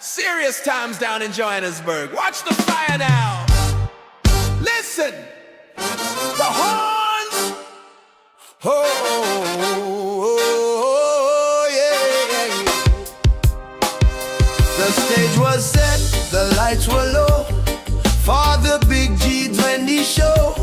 Serious times down in Johannesburg. Watch the fire now. Listen. The horns. Oh, yeah. The stage was set, the lights were low for the big G20 show.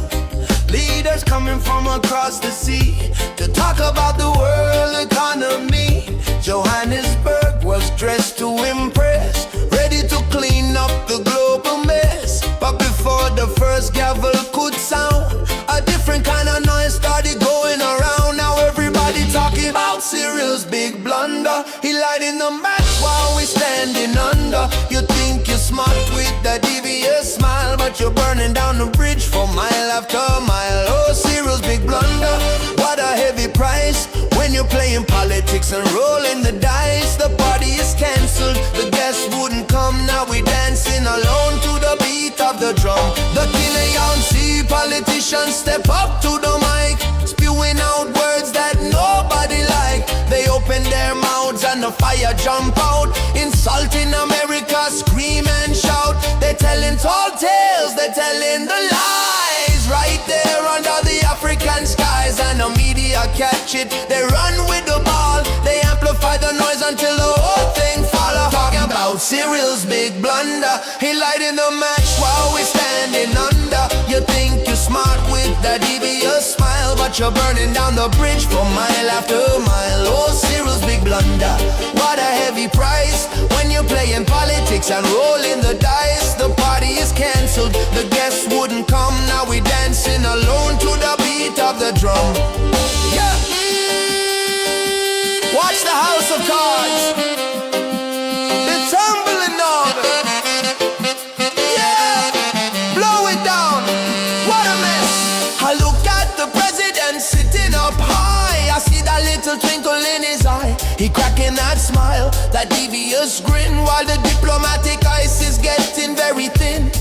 Leaders coming from across the sea to talk about the world economy. Johannesburg was dressed to impress, ready to clean up the global mess. But before the first gavel could sound, a different kind of noise started going around. Now everybody talking about Cyril's big blunder. He lied in the match while we standing under. You think you're smart with that devious smile, but you're burning down the bridge for mile after mile. Oh, Cyril's big blunder, what a heavy price when you're playing politics and rolling the dice. The party is cancelled, the guests wouldn't come. Now we dancing alone to the beat of the drum. The Kileon politicians step up to the mic, spewing out words that nobody like. They open their mouths and the fire jump out, insulting America, scream and shout. They're telling tall tales, they're telling the lies, right there under the African skies. And the media catch it, they run with the ball, they amplify the noise until the whole thing fall off. Talking about Cyril's big blunder, he light in the match while we standing under. You think you're smart with that devious smile, but you're burning down the bridge for mile after mile. Oh, Cyril's big blunder, what a heavy price when you're playing politics and rolling the dice. The party is cancelled, the guests wouldn't come. Now we dancing alone to the beat of the drum. Yeah. Watch the house of cards, they're tumbling over. Yeah, blow it down, what a mess. I look at the president sitting up high, I see that little twinkle in his eye. He cracking that smile, that devious grin, while the diplomatic ice is getting very thin.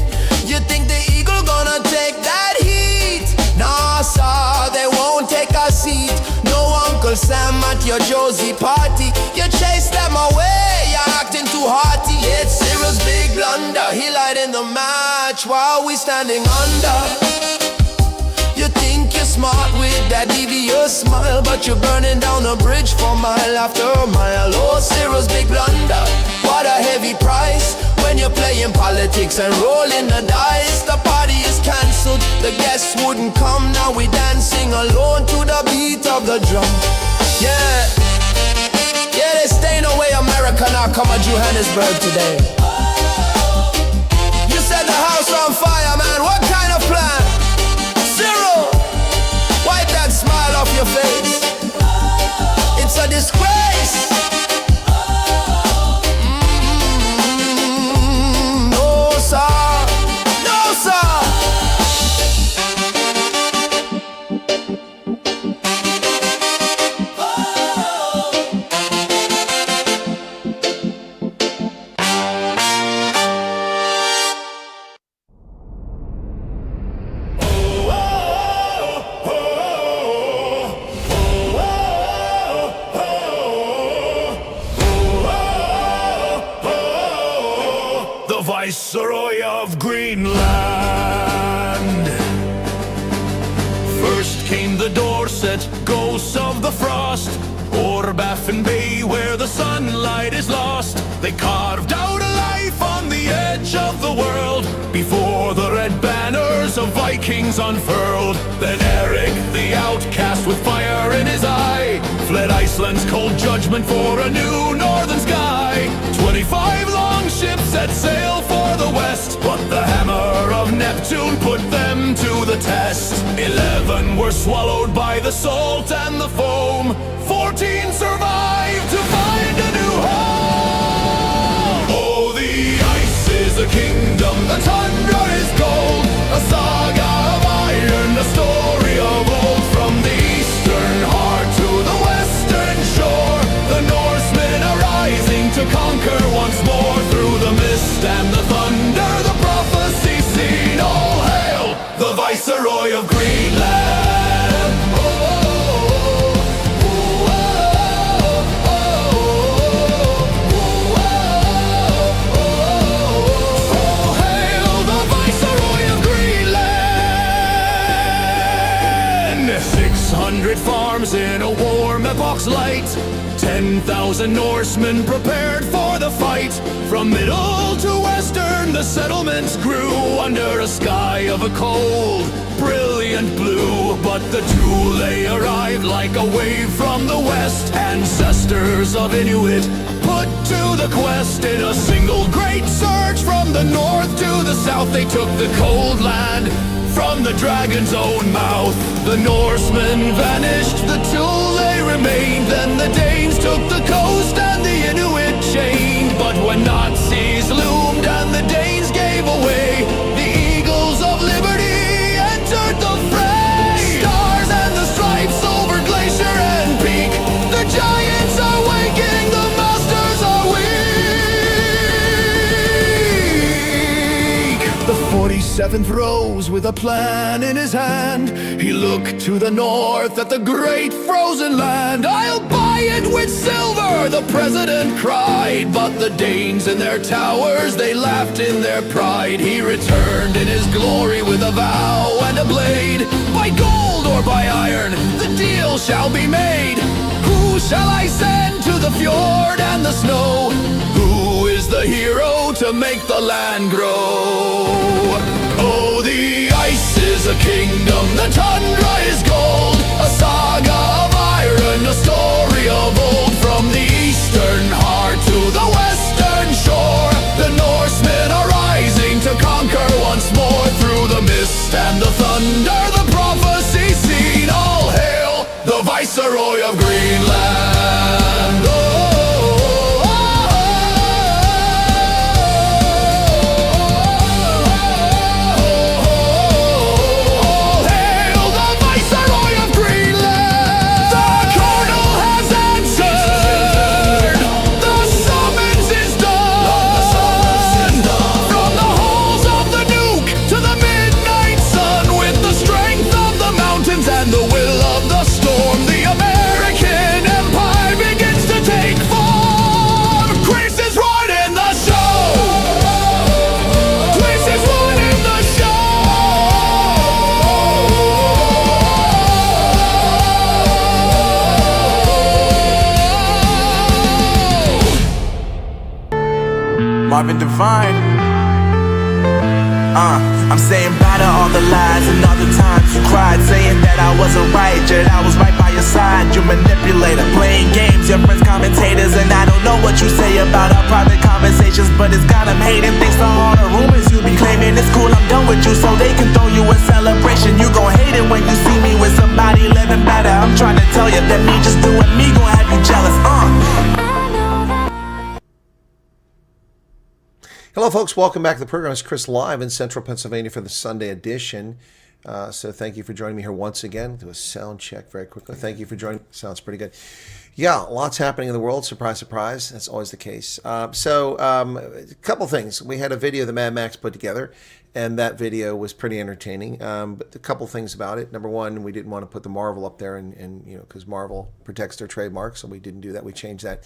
You think the eagle gonna take that heat? Nah, sir, they won't take a seat. No Uncle Sam at your Josie party. You chase them away, you're acting too hearty. It's Cyril's big blunder, he lied in the match while we standing under. You think you're smart with that devious smile, but you're burning down the bridge for mile after mile. Oh, Cyril's big blunder, what a heavy price when you're playing politics and rolling the dice. The party is cancelled, the guests wouldn't come. Now we dancing alone to the beat of the drum. Yeah, yeah, they staying away America now come to Johannesburg today. You set the house on fire, man, what kind of plan? Cyril, wipe that smile off your face. It's a disgrace. No, sir. No, sir. Viceroy of Greenland. First came the Dorset, ghosts of the frost, o'er Baffin Bay where the sunlight is lost. They carved out a life on the edge of the world before the red banners of Vikings unfurled. Then Eric, the outcast with fire in his eye, fled Iceland's cold judgment for a new northern sky. 25 long ships set sail for the west, but the hammer of Neptune put them to the test. 11 were swallowed by the salt and the foam, 14 survived to find a new home. Oh, the ice is a kingdom, the tundra is gold, a saga of iron, a story of old. From the eastern heart to the western shore, the Norsemen are rising to conquer once more. Through the mist and the thunder, the prophecy seen. All hail the Viceroy of Greenland. Oh, 100 farms in a warm epoch's light. 10,000 Norsemen prepared for the fight. From middle to western, the settlements grew under a sky of a cold, brilliant blue. But the Thule arrived like a wave from the west. Ancestors of Inuit put to the quest. In a single great surge from the north to the south, they took the cold land from the dragon's own mouth. The Norsemen vanished, the Thule remained. Then the Danes took the coast and the Inuit chained. But when Nazis loomed and the Danes gave away, the eagles of liberty entered the fray. Stars and the stripes over glacier and peak, the giants are waking, the masters are weak. The 47th rose with a plan in his hand. He looked to the north at the great frozen land. I'll buy it with silver, the president cried. But the Danes in their towers, they laughed in their pride. He returned in his glory with a vow and a blade. By gold or by iron, the deal shall be made. Who shall I send to the fjord and the snow? Who is the hero to make the land grow? Oh, the ice is a kingdom, the tundra is gold. A saga of iron, a story of old. From the eastern heart to the western shore, the Norsemen are rising to conquer once more. Through the mist and the thunder, the prophecy seen. All hail the Viceroy of Greenland. Oh, Marvin Divine. I'm saying bye to all the lies and all the times you cried, saying that I wasn't right, yet I was right by your side. You manipulator, playing games, your friends commentators, and I don't know what you say about our private conversations, but it's got them hating. Thanks to all the rumors you be claiming. It's cool, I'm done with you, so they can throw you a celebration. You gon' hate it when you see me with somebody living better. I'm trying to tell you that me just doing me gon' have you jealous. Hello, folks. Welcome back to the program. It's Chris live in Central Pennsylvania for the Sunday edition. So thank you for joining me here once again. Do a sound check very quickly. Thank you for joining. Sounds pretty good. Yeah, lots happening in the world. Surprise, surprise. That's always the case. A couple things. We had a video that Mad Max put together, and that video was pretty entertaining. But a couple things about it. Number one, we didn't want to put the Marvel up there, and you know, because Marvel protects their trademark, so we didn't do that. We changed that.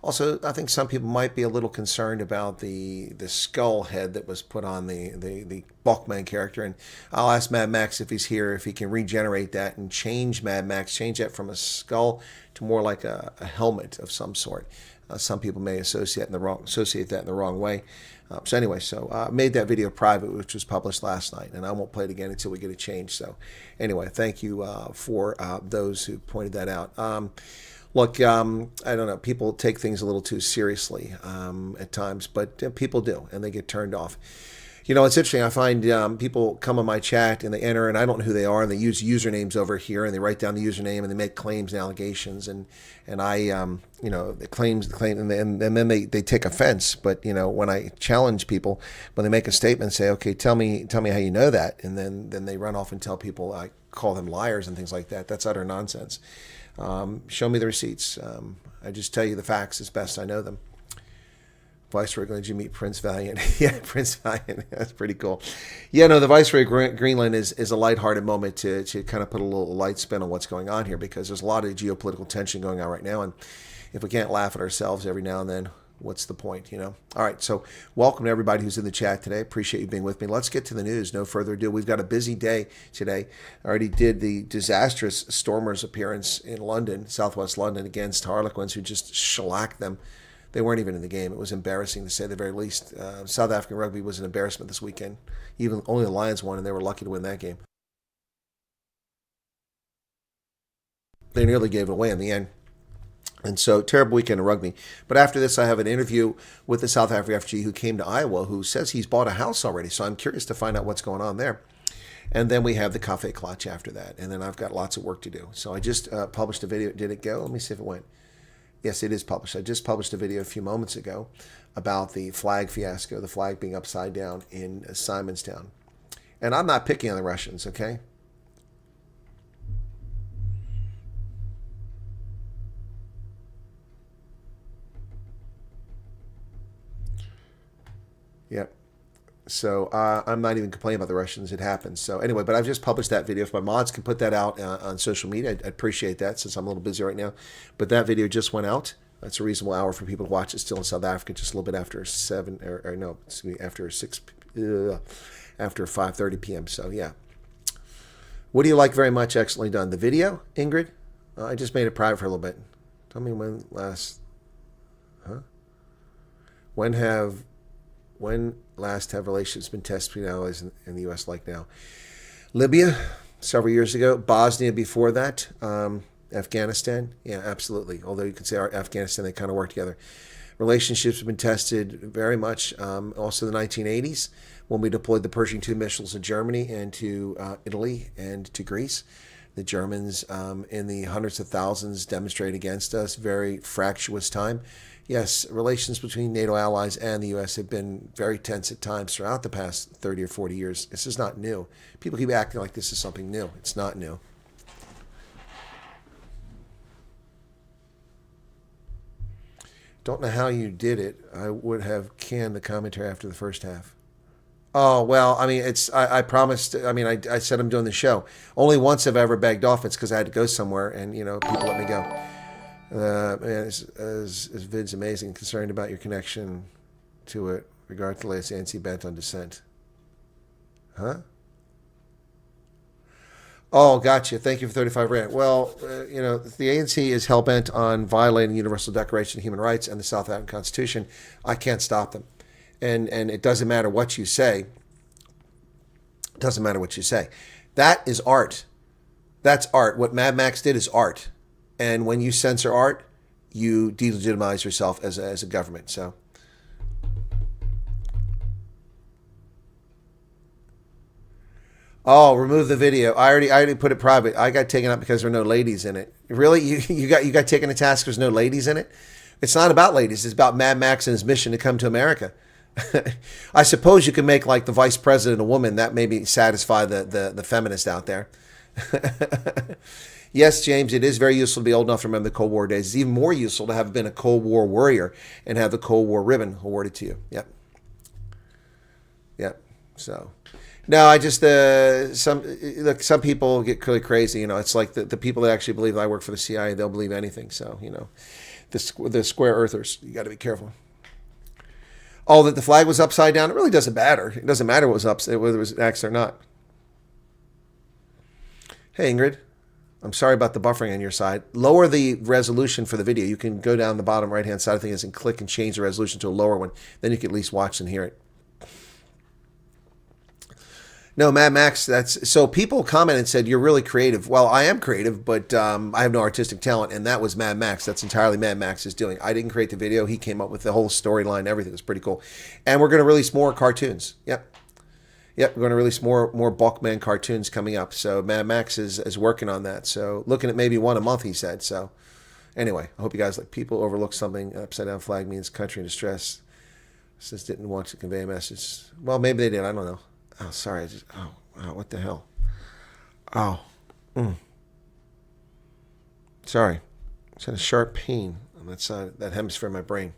Also, I think some people might be a little concerned about the skull head that was put on the Bulkman character, and I'll ask Mad Max if he's here, if he can regenerate that and change Mad Max, change that from a skull to more like a helmet of some sort. Some people may associate that in the wrong way. So anyway, I made that video private, which was published last night, and I won't play it again until we get it changed. So anyway, thank you for those who pointed that out. Look, I don't know, people take things a little too seriously at times, but people do, and they get turned off. You know, it's interesting. I find people come on my chat and they enter, and I don't know who they are, and they use usernames over here, and they write down the username, and they make claims and allegations, and I, you know, the claim, and then they take offense. But you know, when I challenge people, when they make a statement, say, okay, tell me how you know that, and then they run off and tell people, I call them liars and things like that. That's utter nonsense. Show me the receipts. I just tell you the facts as best I know them. Viceroy, did you meet Prince Valiant? Yeah, Prince Valiant. That's pretty cool. Yeah, no, the Viceroy of Greenland is a lighthearted moment to kind of put a little light spin on what's going on here, because there's a lot of geopolitical tension going on right now, and if we can't laugh at ourselves every now and then, What's the point, you know? All right, so welcome to everybody who's in the chat today. Appreciate you being with me. Let's get to the news. No further ado. We've got a busy day today. I already did the disastrous Stormers appearance in London, southwest London, against Harlequins, who just shellacked them. They weren't even in the game. It was embarrassing, to say the very least. South African rugby was an embarrassment this weekend. Even only the Lions won, and they were lucky to win that game. They nearly gave it away in the end. And so, terrible weekend of rugby. But after this, I have an interview with the South African refugee who came to Iowa, who says he's bought a house already. So I'm curious to find out what's going on there. And then we have the Cafe Clutch after that. And then I've got lots of work to do. So I just published a video. Did it go? Let me see if it went. Yes, it is published. I just published a video a few moments ago about the flag fiasco, the flag being upside down in Simonstown. And I'm not picking on the Russians, okay? Yep. So I'm not even complaining about the Russians. It happens. So anyway, but I've just published that video. If my mods can put that out on social media, I'd appreciate that, since I'm a little busy right now. But that video just went out. That's a reasonable hour for people to watch it still in South Africa, just a little bit after 7, or no, excuse me, after 6, after 5:30 p.m. So yeah. What do you like very much? Excellently done. The video, Ingrid? I just made it private for a little bit. Tell me when last, When last have relations been tested between allies in the U.S. like now? Libya, several years ago. Bosnia before that. Afghanistan. Yeah, absolutely. Although you could say Afghanistan, they kind of work together. Relationships have been tested very much. Also the 1980s, when we deployed the Pershing II missiles to Germany and to Italy and to Greece. The Germans, in the hundreds of thousands, demonstrated against us. Very fractious time. Yes, relations between NATO allies and the U.S. have been very tense at times throughout the past 30 or 40 years. This is not new. People keep acting like this is something new. It's not new. Don't know how you did it. I would have canned the commentary after the first half. Oh, well, I mean, I promised, I mean, I said I'm doing the show. Only once I've ever begged off. It's because I had to go somewhere, and, you know, people let me go. Man, as vid's amazing. Concerned about your connection to it. Regard to latest ANC bent on dissent. Huh? Oh, gotcha. Thank you for 35 rand. Well, you know, the ANC is hell-bent on violating the Universal Declaration of Human Rights and the South African Constitution. I can't stop them. And it doesn't matter what you say. It doesn't matter what you say. That is art. That's art. What Mad Max did is art. And when you censor art, you delegitimize yourself as a government. So, oh, remove the video. I already put it private. I got taken up because there are no ladies in it. Really, you got taken to task because there's no ladies in it. It's not about ladies. It's about Mad Max and his mission to come to America. I suppose you can make like the vice president a woman. That maybe satisfy the feminist out there. Yes, James, it is very useful to be old enough to remember the Cold War days. It's even more useful to have been a Cold War warrior and have the Cold War ribbon awarded to you. Yep. Yep. So, no, I just, some people get really crazy. You know, it's like the people that actually believe I work for the CIA, they'll believe anything. So, you know, the square earthers, you got to be careful. Oh, that the flag was upside down, it really doesn't matter. It doesn't matter what was up, whether it was X or not. Hey, Ingrid. I'm sorry about the buffering on your side. Lower the resolution for the video. You can go down the bottom right-hand side of things and click and change the resolution to a lower one. Then you can at least watch and hear it. No, Mad Max, so people commented and said, you're really creative. Well, I am creative, but I have no artistic talent, and that was Mad Max. That's entirely Mad Max's doing. I didn't create the video. He came up with the whole storyline, everything. It was pretty cool. And we're going to release more cartoons. Yep. Yep, we're going to release more Bulkman cartoons coming up. So Mad Max is working on that. So looking at maybe one a month, he said. So anyway, I hope you guys like. People overlook something. Upside down flag means country in distress. Says didn't want to convey a message. Well, maybe they did. I don't know. Oh, sorry. Oh, what the hell? Oh. Sorry. It's had a sharp pain on that side, that hemisphere of my brain.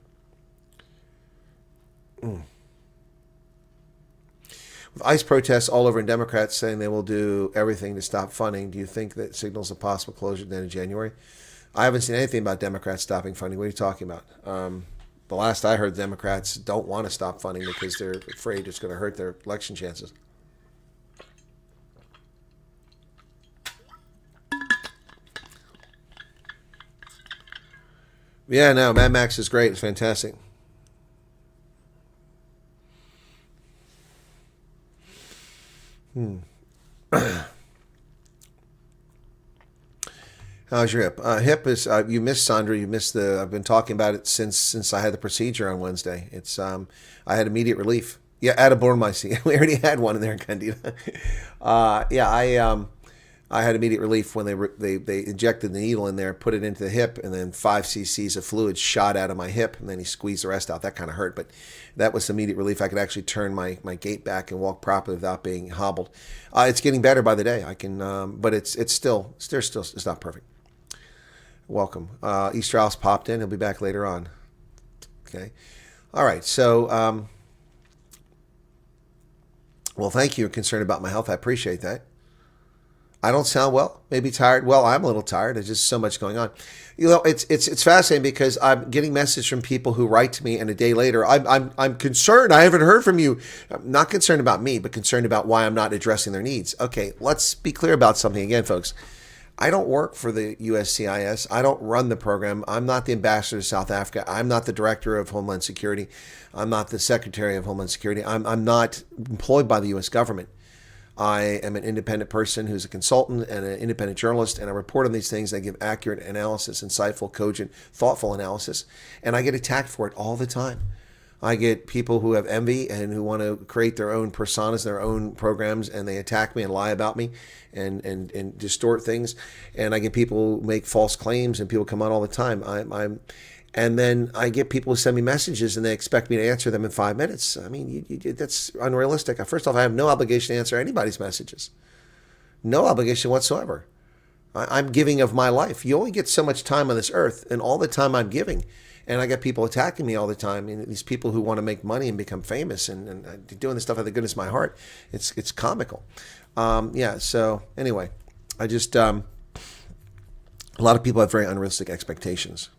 With ICE protests all over and Democrats saying they will do everything to stop funding, do you think that signals a possible closure at the end of January? I haven't seen anything about Democrats stopping funding. What are you talking about? The last I heard, Democrats don't want to stop funding because they're afraid it's going to hurt their election chances. Yeah, no, Mad Max is great. It's fantastic. How's your hip? Hip is you missed, Sandra. You missed the. I've been talking about it since I had the procedure on Wednesday. It's I had immediate relief. Yeah, Atabormycin. We already had one in there, Candida. I had immediate relief when they injected the needle in there, put it into the hip, and then 5 cc's of fluid shot out of my hip, and then he squeezed the rest out. That kind of hurt, but that was immediate relief. I could actually turn my gait back and walk properly without being hobbled. It's getting better by the day. I can, but it's still it's not perfect. Welcome. E. Strauss popped in. He'll be back later on. Okay. All right. So, well, thank you. You're concerned about my health. I appreciate that. I don't sound well, maybe tired. Well, I'm a little tired. There's just so much going on. You know, it's fascinating because I'm getting messages from people who write to me, and a day later, I'm concerned. I haven't heard from you. I'm not concerned about me, but concerned about why I'm not addressing their needs. Okay, let's be clear about something again, folks. I don't work for the USCIS. I don't run the program. I'm not the ambassador to South Africa. I'm not the director of Homeland Security. I'm not the secretary of Homeland Security. I'm not employed by the U.S. government. I am an independent person who's a consultant and an independent journalist, and I report on these things. I give accurate analysis, insightful, cogent, thoughtful analysis, and I get attacked for it all the time. I get people who have envy and who want to create their own personas, their own programs, and they attack me and lie about me and distort things. And I get people who make false claims, and people come on all the time. And then I get people who send me messages and they expect me to answer them in 5 minutes. I mean, that's unrealistic. First off, I have no obligation to answer anybody's messages. No obligation whatsoever. I'm giving of my life. You only get so much time on this earth, and all the time I'm giving. And I get people attacking me all the time. And these people who want to make money and become famous and doing this stuff out of the goodness of my heart. It's comical. So anyway, I just, a lot of people have very unrealistic expectations.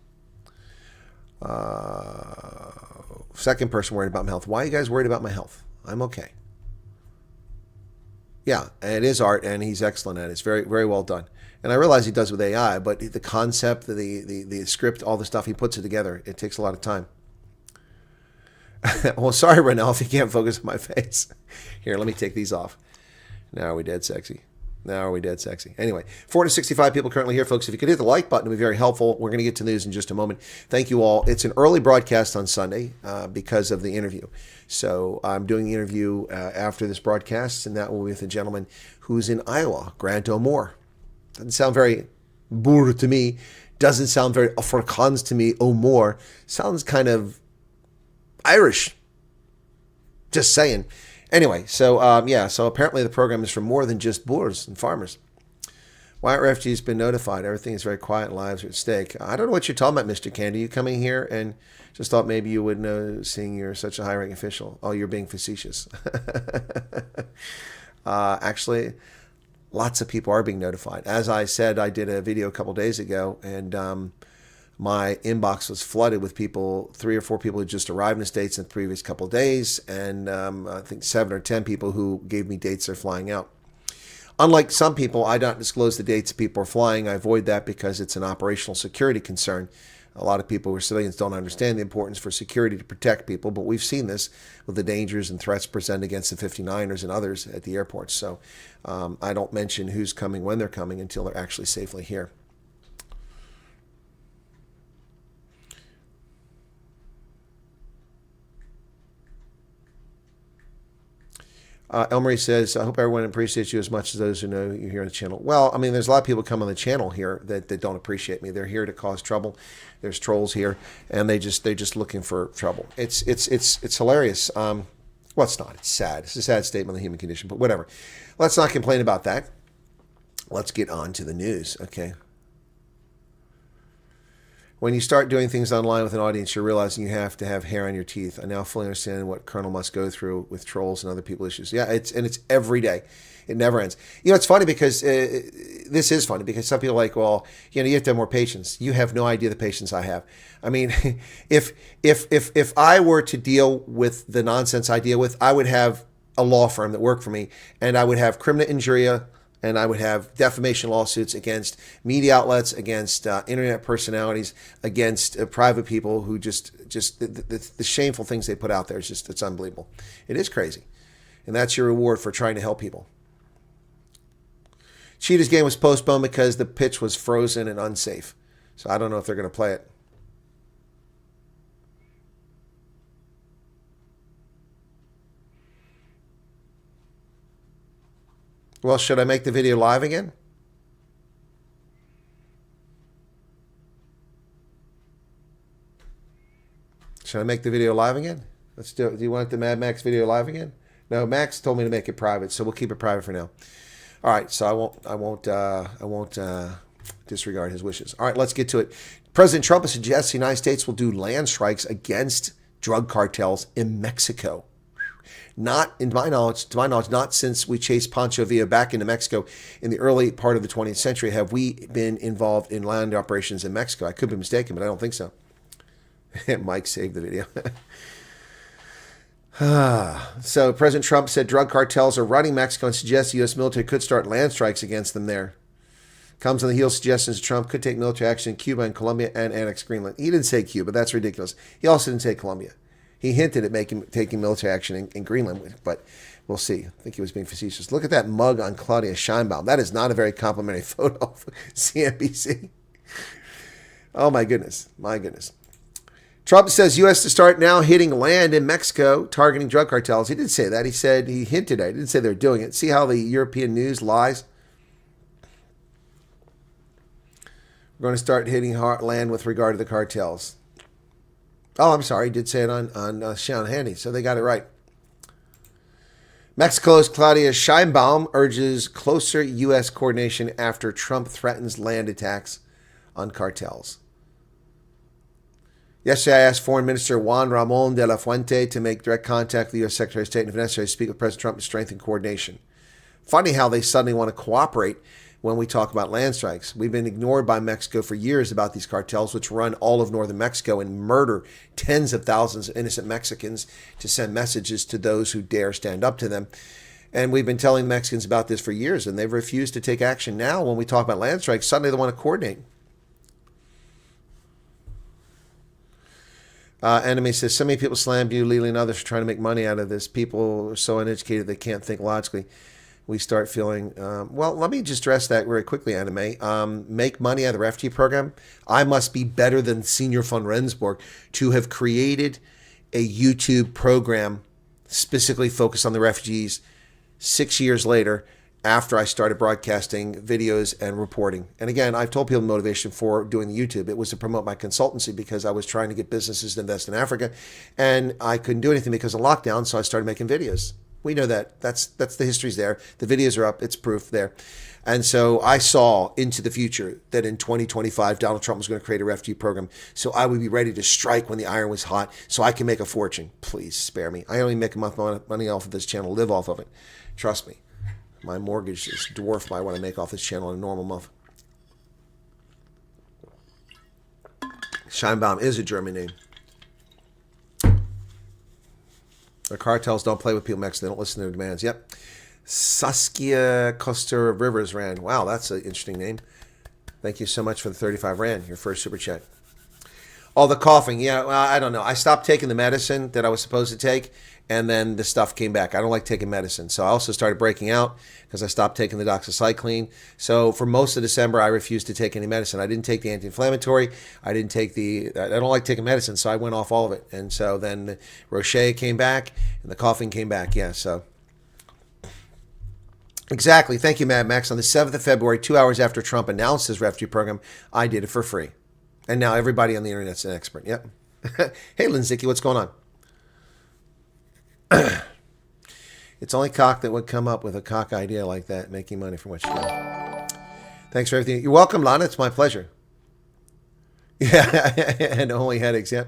Second person worried about my health. Why are you guys worried about my health? I'm okay. Yeah, it is art, and he's excellent at it. It's very, very well done. And I realize he does with AI, but the concept, the script, all the stuff, he puts it together. It takes a lot of time. Well, sorry, Renell, if you can't focus on my face. Here, let me take these off. Now are we dead sexy? Anyway, 465 people currently here, folks. If you could hit the like button, it would be very helpful. We're going to get to news in just a moment. Thank you all. It's an early broadcast on Sunday because of the interview. So I'm doing the interview after this broadcast, and that will be with a gentleman who's in Iowa, Grant O'Moore. Doesn't sound very boer to me. Doesn't sound very Afrikaans to me. O'Moore sounds kind of Irish. Just saying. Anyway, so apparently the program is for more than just boers and farmers. Wyatt Refugee has been notified. Everything is very quiet and lives are at stake. I don't know what you're talking about, Mr. Candy. You coming here and just thought maybe you would know, seeing you're such a high-ranking official. Oh, you're being facetious. Actually, lots of people are being notified. As I said, I did a video a couple days ago, and my inbox was flooded with people, 3 or 4 people who just arrived in the States in the previous couple of days, and I think 7 or 10 people who gave me dates they're flying out. Unlike some people, I don't disclose the dates people are flying. I avoid that because it's an operational security concern. A lot of people who are civilians don't understand the importance for security to protect people, but we've seen this with the dangers and threats presented against the 59ers and others at the airports. So I don't mention who's coming when they're coming until they're actually safely here. Elmarie says, I hope everyone appreciates you as much as those who know you here on the channel. Well, I mean, there's a lot of people come on the channel here that don't appreciate me. They're here to cause trouble. There's trolls here, and they're just looking for trouble. It's hilarious. Well, it's not. It's sad. It's a sad statement of the human condition, but whatever. Let's not complain about that. Let's get on to the news, okay? When you start doing things online with an audience, you're realizing you have to have hair on your teeth. I now fully understand what Colonel must go through with trolls and other people issues. Yeah, it's every day. It never ends. You know, it's funny because this is funny because some people are like, well, you know, you have to have more patience. You have no idea the patience I have. I mean, if I were to deal with the nonsense I deal with, I would have a law firm that worked for me, and I would have criminal injuria, and I would have defamation lawsuits against media outlets, against internet personalities, against private people who just the shameful things they put out there is just, it's unbelievable. It is crazy. And that's your reward for trying to help people. Cheetah's game was postponed because the pitch was frozen and unsafe. So I don't know if they're going to play it. Well, should I make the video live again? Should I make the video live again? Let's do it. Do you want the Mad Max video live again? No, Max told me to make it private, so we'll keep it private for now. All right, so I won't disregard his wishes. All right, let's get to it. President Trump has suggested the United States will do land strikes against drug cartels in Mexico. Not, to my knowledge, not since we chased Pancho Villa back into Mexico in the early part of the 20th century have we been involved in land operations in Mexico. I could be mistaken, but I don't think so. Mike saved the video. So President Trump said drug cartels are running Mexico and suggests the U.S. military could start land strikes against them there. Comes on the heels of suggestions Trump could take military action in Cuba and Colombia and annex Greenland. He didn't say Cuba. That's ridiculous. He also didn't say Colombia. He hinted at taking military action in Greenland, but we'll see. I think he was being facetious. Look at that mug on Claudia Scheinbaum. That is not a very complimentary photo of CNBC. Oh, my goodness. My goodness. Trump says U.S. to start now hitting land in Mexico, targeting drug cartels. He didn't say that. He said he hinted at it. He didn't say they're doing it. See how the European news lies? We're going to start hitting land with regard to the cartels. Oh, I'm sorry. He did say it on Sean Hannity, so they got it right. Mexico's Claudia Scheinbaum urges closer U.S. coordination after Trump threatens land attacks on cartels. Yesterday, I asked Foreign Minister Juan Ramon de la Fuente to make direct contact with the U.S. Secretary of State and if necessary to speak with President Trump to strengthen coordination. Funny how they suddenly want to cooperate when we talk about land strikes. We've been ignored by Mexico for years about these cartels, which run all of northern Mexico and murder tens of thousands of innocent Mexicans to send messages to those who dare stand up to them. And we've been telling Mexicans about this for years, and they've refused to take action. Now, when we talk about land strikes, suddenly they want to coordinate. Enemy says, so many people slammed you, Lily, and others for trying to make money out of this. People are so uneducated they can't think logically. We start feeling, well, let me just address that very quickly, Anime. Make money out of the refugee program. I must be better than Senior von Rensburg to have created a YouTube program specifically focused on the refugees 6 years later after I started broadcasting videos and reporting. And again, I've told people the motivation for doing the YouTube. It was to promote my consultancy because I was trying to get businesses to invest in Africa. And I couldn't do anything because of lockdown, so I started making videos. We know that. That's the history's there. The videos are up. It's proof there. And so I saw into the future that in 2025, Donald Trump was going to create a refugee program. So I would be ready to strike when the iron was hot so I can make a fortune. Please spare me. I only make enough money off of this channel, live off of it. Trust me. My mortgage is dwarfed by what I make off this channel in a normal month. Scheinbaum is a German name. The cartels don't play with people in Mexico. They don't listen to their demands. Yep. Saskia Costa Rivers Rand. Wow, that's an interesting name. Thank you so much for the 35 Rand, your first super chat. Oh, the coughing. Yeah, well, I don't know. I stopped taking the medicine that I was supposed to take, and then the stuff came back. I don't like taking medicine. So I also started breaking out because I stopped taking the doxycycline. So for most of December, I refused to take any medicine. I didn't take the anti-inflammatory. I don't like taking medicine, so I went off all of it. And so then the Roche came back, and the coughing came back. Yeah, so. Exactly. Thank you, Mad Max. On the 7th of February, 2 hours after Trump announced his refugee program, I did it for free. And now everybody on the internet's an expert. Yep. Hey, Lindsicki, what's going on? It's only cock that would come up with a cock idea like that, making money from what you do. Thanks for everything. You're welcome, Lana. It's my pleasure. Yeah, and only headaches, yeah.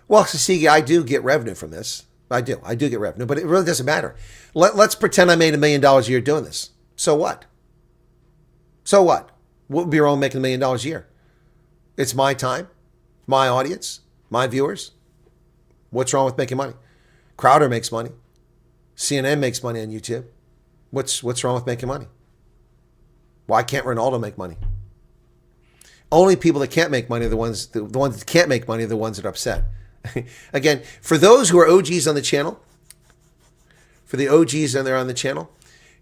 Well, so see, I do get revenue from this. I do get revenue, but it really doesn't matter. Let's pretend I made $1 million a year doing this. So what? So what? What would be wrong with making $1 million a year? It's my time, my audience, my viewers. What's wrong with making money? Crowder makes money. CNN makes money on YouTube. What's wrong with making money? Why can't Ronaldo make money? Only people that can't make money are the ones that can't make money are the ones that are upset. Again, for those who are OGs on the channel, for the OGs and they're on the channel,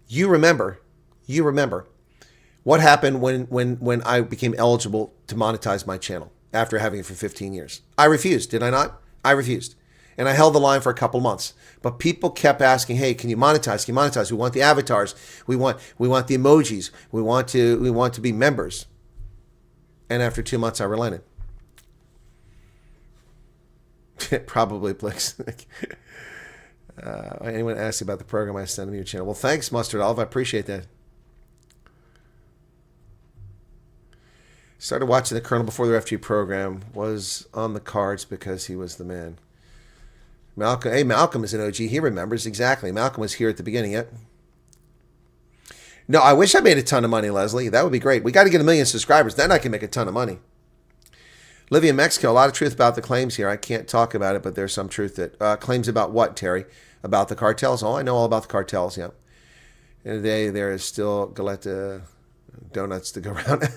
you remember what happened when I became eligible to monetize my channel after having it for 15 years. I refused, did I not? I refused. And I held the line for a couple months. But people kept asking, hey, can you monetize? Can you monetize? We want the avatars. We want the emojis. We want to be members. And after 2 months, I relented. Probably Blix. Anyone asks about the program, I send them your channel. Well, thanks, Mustard Olive. I appreciate that. Started watching the Colonel before the refugee program. Was on the cards because he was the man. Malcolm. Hey, Malcolm is an OG. He remembers exactly. Malcolm was here at the beginning. Yet. No, I wish I made a ton of money, Leslie. That would be great. We got to get 1 million subscribers. Then I can make a ton of money. Livia, Mexico. A lot of truth about the claims here. I can't talk about it, but there's some truth that claims about what, Terry? About the cartels? Oh, I know all about the cartels. Yeah. And today there is still Galetta donuts to go around.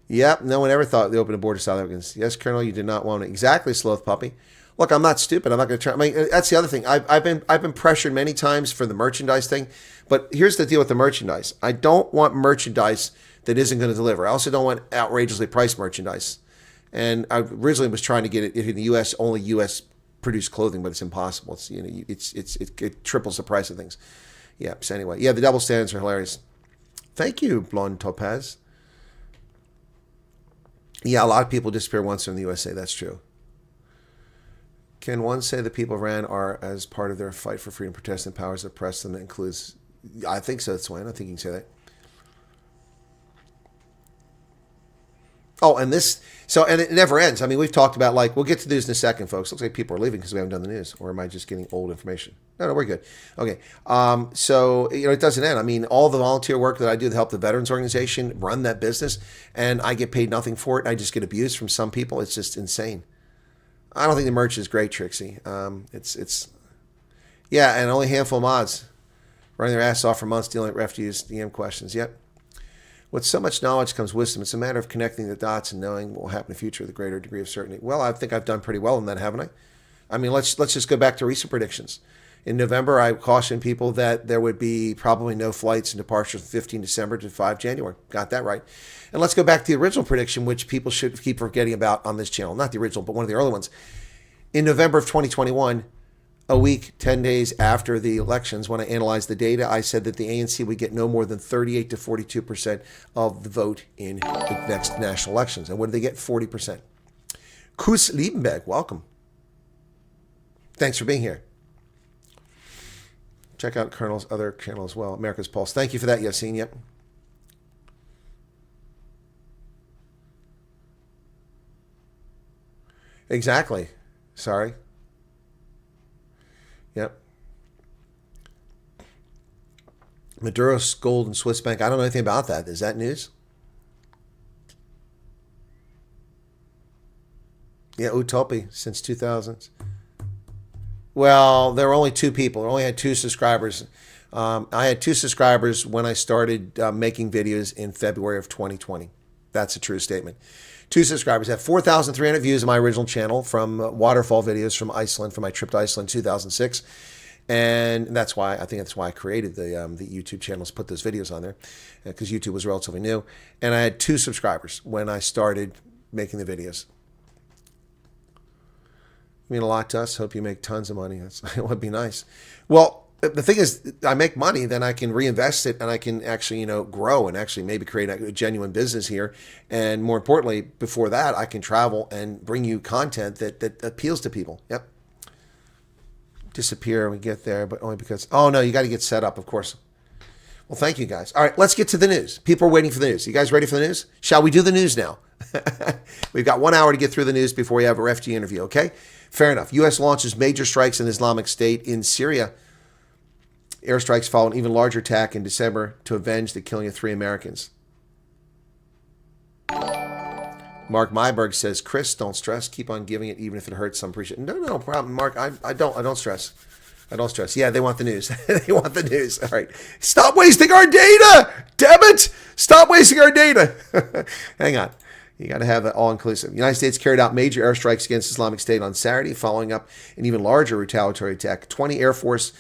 Yep. No one ever thought they opened a border to South Africans. Yes, Colonel, you did not want it. Exactly, Sloth Puppy. Look, I'm not stupid. I'm not going to try. I mean, that's the other thing. I've been pressured many times for the merchandise thing, but here's the deal with the merchandise. I don't want merchandise that isn't going to deliver. I also don't want outrageously priced merchandise. And I originally was trying to get it in the U.S. only U.S. produced clothing, but it's impossible. It's it triples the price of things. Yeah. So anyway, yeah, the double standards are hilarious. Thank you, Blonde Topaz. Yeah, a lot of people disappear once in the USA. That's true. Can one say the people of Iran are, as part of their fight for freedom, protesting powers that oppress them? That includes, I think so, Swain. I think you can say that. Oh, and it never ends. I mean, we've talked about, like, we'll get to the news in a second, folks. Looks like people are leaving because we haven't done the news. Or am I just getting old information? No, we're good. Okay. So, it doesn't end. I mean, all the volunteer work that I do to help the Veterans Organization run that business, and I get paid nothing for it. I just get abused from some people. It's just insane. I don't think the merch is great, Trixie. Yeah, and only a handful of mods running their ass off for months dealing with refugees, DM questions. Yep. With so much knowledge comes wisdom. It's a matter of connecting the dots and knowing what will happen in the future with a greater degree of certainty. Well, I think I've done pretty well in that, haven't I? I mean, let's just go back to recent predictions. In November, I cautioned people that there would be probably no flights and departures from 15 December to 5 January. Got that right. And let's go back to the original prediction, which people should keep forgetting about on this channel. Not the original, but one of the early ones. In November of 2021, a week, 10 days after the elections, when I analyzed the data, I said that the ANC would get no more than 38 to 42% of the vote in the next national elections. And what did they get? 40%. Kus Liebenberg, welcome. Thanks for being here. Check out Colonel's other channel as well, America's Pulse. Thank you for that, Yassine. Yep. Exactly. Sorry. Yep. Maduro's gold and Swiss bank. I don't know anything about that. Is that news? Yeah, Utopi since 2000. Well, there were only 2 people. I only had 2 subscribers. I had 2 subscribers when I started making videos in February of 2020. That's a true statement. 2 subscribers. I have 4,300 views on my original channel from waterfall videos from Iceland, from my trip to Iceland in 2006. And I think that's why I created the YouTube channels, put those videos on there, because YouTube was relatively new. And I had 2 subscribers when I started making the videos. You mean a lot to us. Hope you make tons of money. It would be nice. Well, the thing is, I make money, then I can reinvest it, and I can actually, grow and actually maybe create a genuine business here. And more importantly, before that, I can travel and bring you content that appeals to people. Yep. disappear when we get there, but only because, oh no, you got to get set up, of course. Well, thank you guys. All right, let's get to the news. People are waiting for the news. You guys ready for the news? Shall we do the news now? We've got 1 hour to get through the news before we have a refugee interview, okay? Fair enough. U.S. launches major strikes in Islamic State in Syria. Airstrikes follow an even larger attack in December to avenge the killing of 3 Americans. Mark Myberg says, Chris, don't stress. Keep on giving it even if it hurts. Some appreciate it. No problem, Mark. I don't stress. I don't stress. Yeah, they want the news. They want the news. All right. Stop wasting our data. Damn it. Stop wasting our data. Hang on. You got to have that all-inclusive. The United States carried out major airstrikes against Islamic State on Saturday, following up an even larger retaliatory attack. 20 Air Force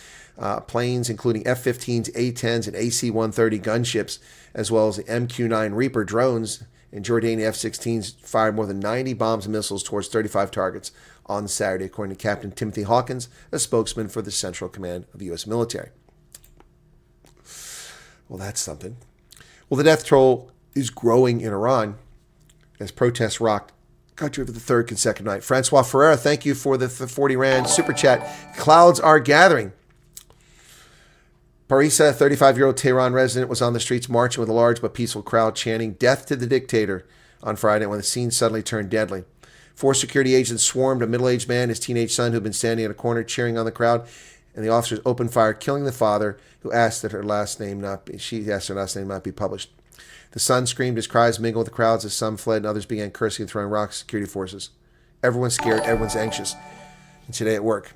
planes, including F-15s, A-10s, and AC-130 gunships, as well as the MQ-9 Reaper drones and Jordanian F-16s, fired more than 90 bombs and missiles towards 35 targets on Saturday, according to Captain Timothy Hawkins, a spokesman for the Central Command of the U.S. military. Well, that's something. Well, the death toll is growing in Iran as protests rocked country for the 3rd consecutive night. Francois Ferreira, thank you for the 40 Rand super chat. Clouds are gathering. Parisa, a 35-year-old Tehran resident, was on the streets marching with a large but peaceful crowd chanting, "Death to the dictator," on Friday when the scene suddenly turned deadly. 4 security agents swarmed a middle-aged man and his teenage son who had been standing in a corner cheering on the crowd, and the officers opened fire, killing the father, who asked that her last name not be published. The son screamed, his cries mingled with the crowds as some fled and others began cursing and throwing rocks at security forces. Everyone's scared, everyone's anxious. And today at work,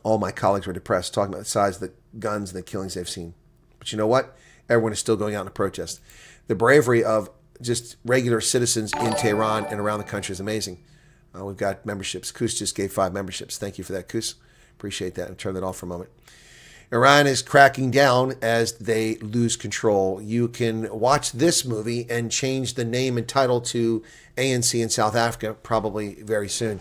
all my colleagues were depressed, talking about the size of the guns and the killings they've seen. But you know what? Everyone is still going out to protest. The bravery of just regular citizens in Tehran and around the country is amazing. We've got memberships. Kus just gave 5 memberships. Thank you for that, Kus. Appreciate that. I'll turn that off for a moment. Iran is cracking down as they lose control. You can watch this movie and change the name and title to ANC in South Africa probably very soon.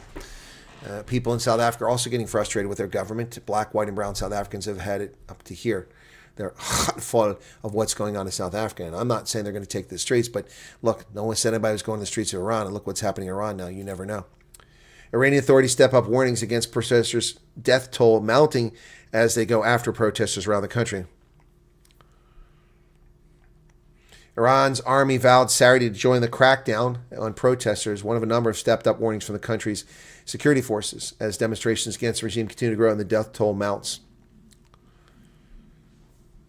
People in South Africa are also getting frustrated with their government. Black, white, and brown South Africans have had it up to here. They're hot full of what's going on in South Africa. And I'm not saying they're going to take the streets, but look, no one said anybody was going to the streets of Iran, and look what's happening in Iran now. You never know. Iranian authorities step up warnings against protesters' death toll mounting as they go after protesters around the country. Iran's army vowed Saturday to join the crackdown on protesters, one of a number of stepped-up warnings from the country's security forces, as demonstrations against the regime continue to grow and the death toll mounts.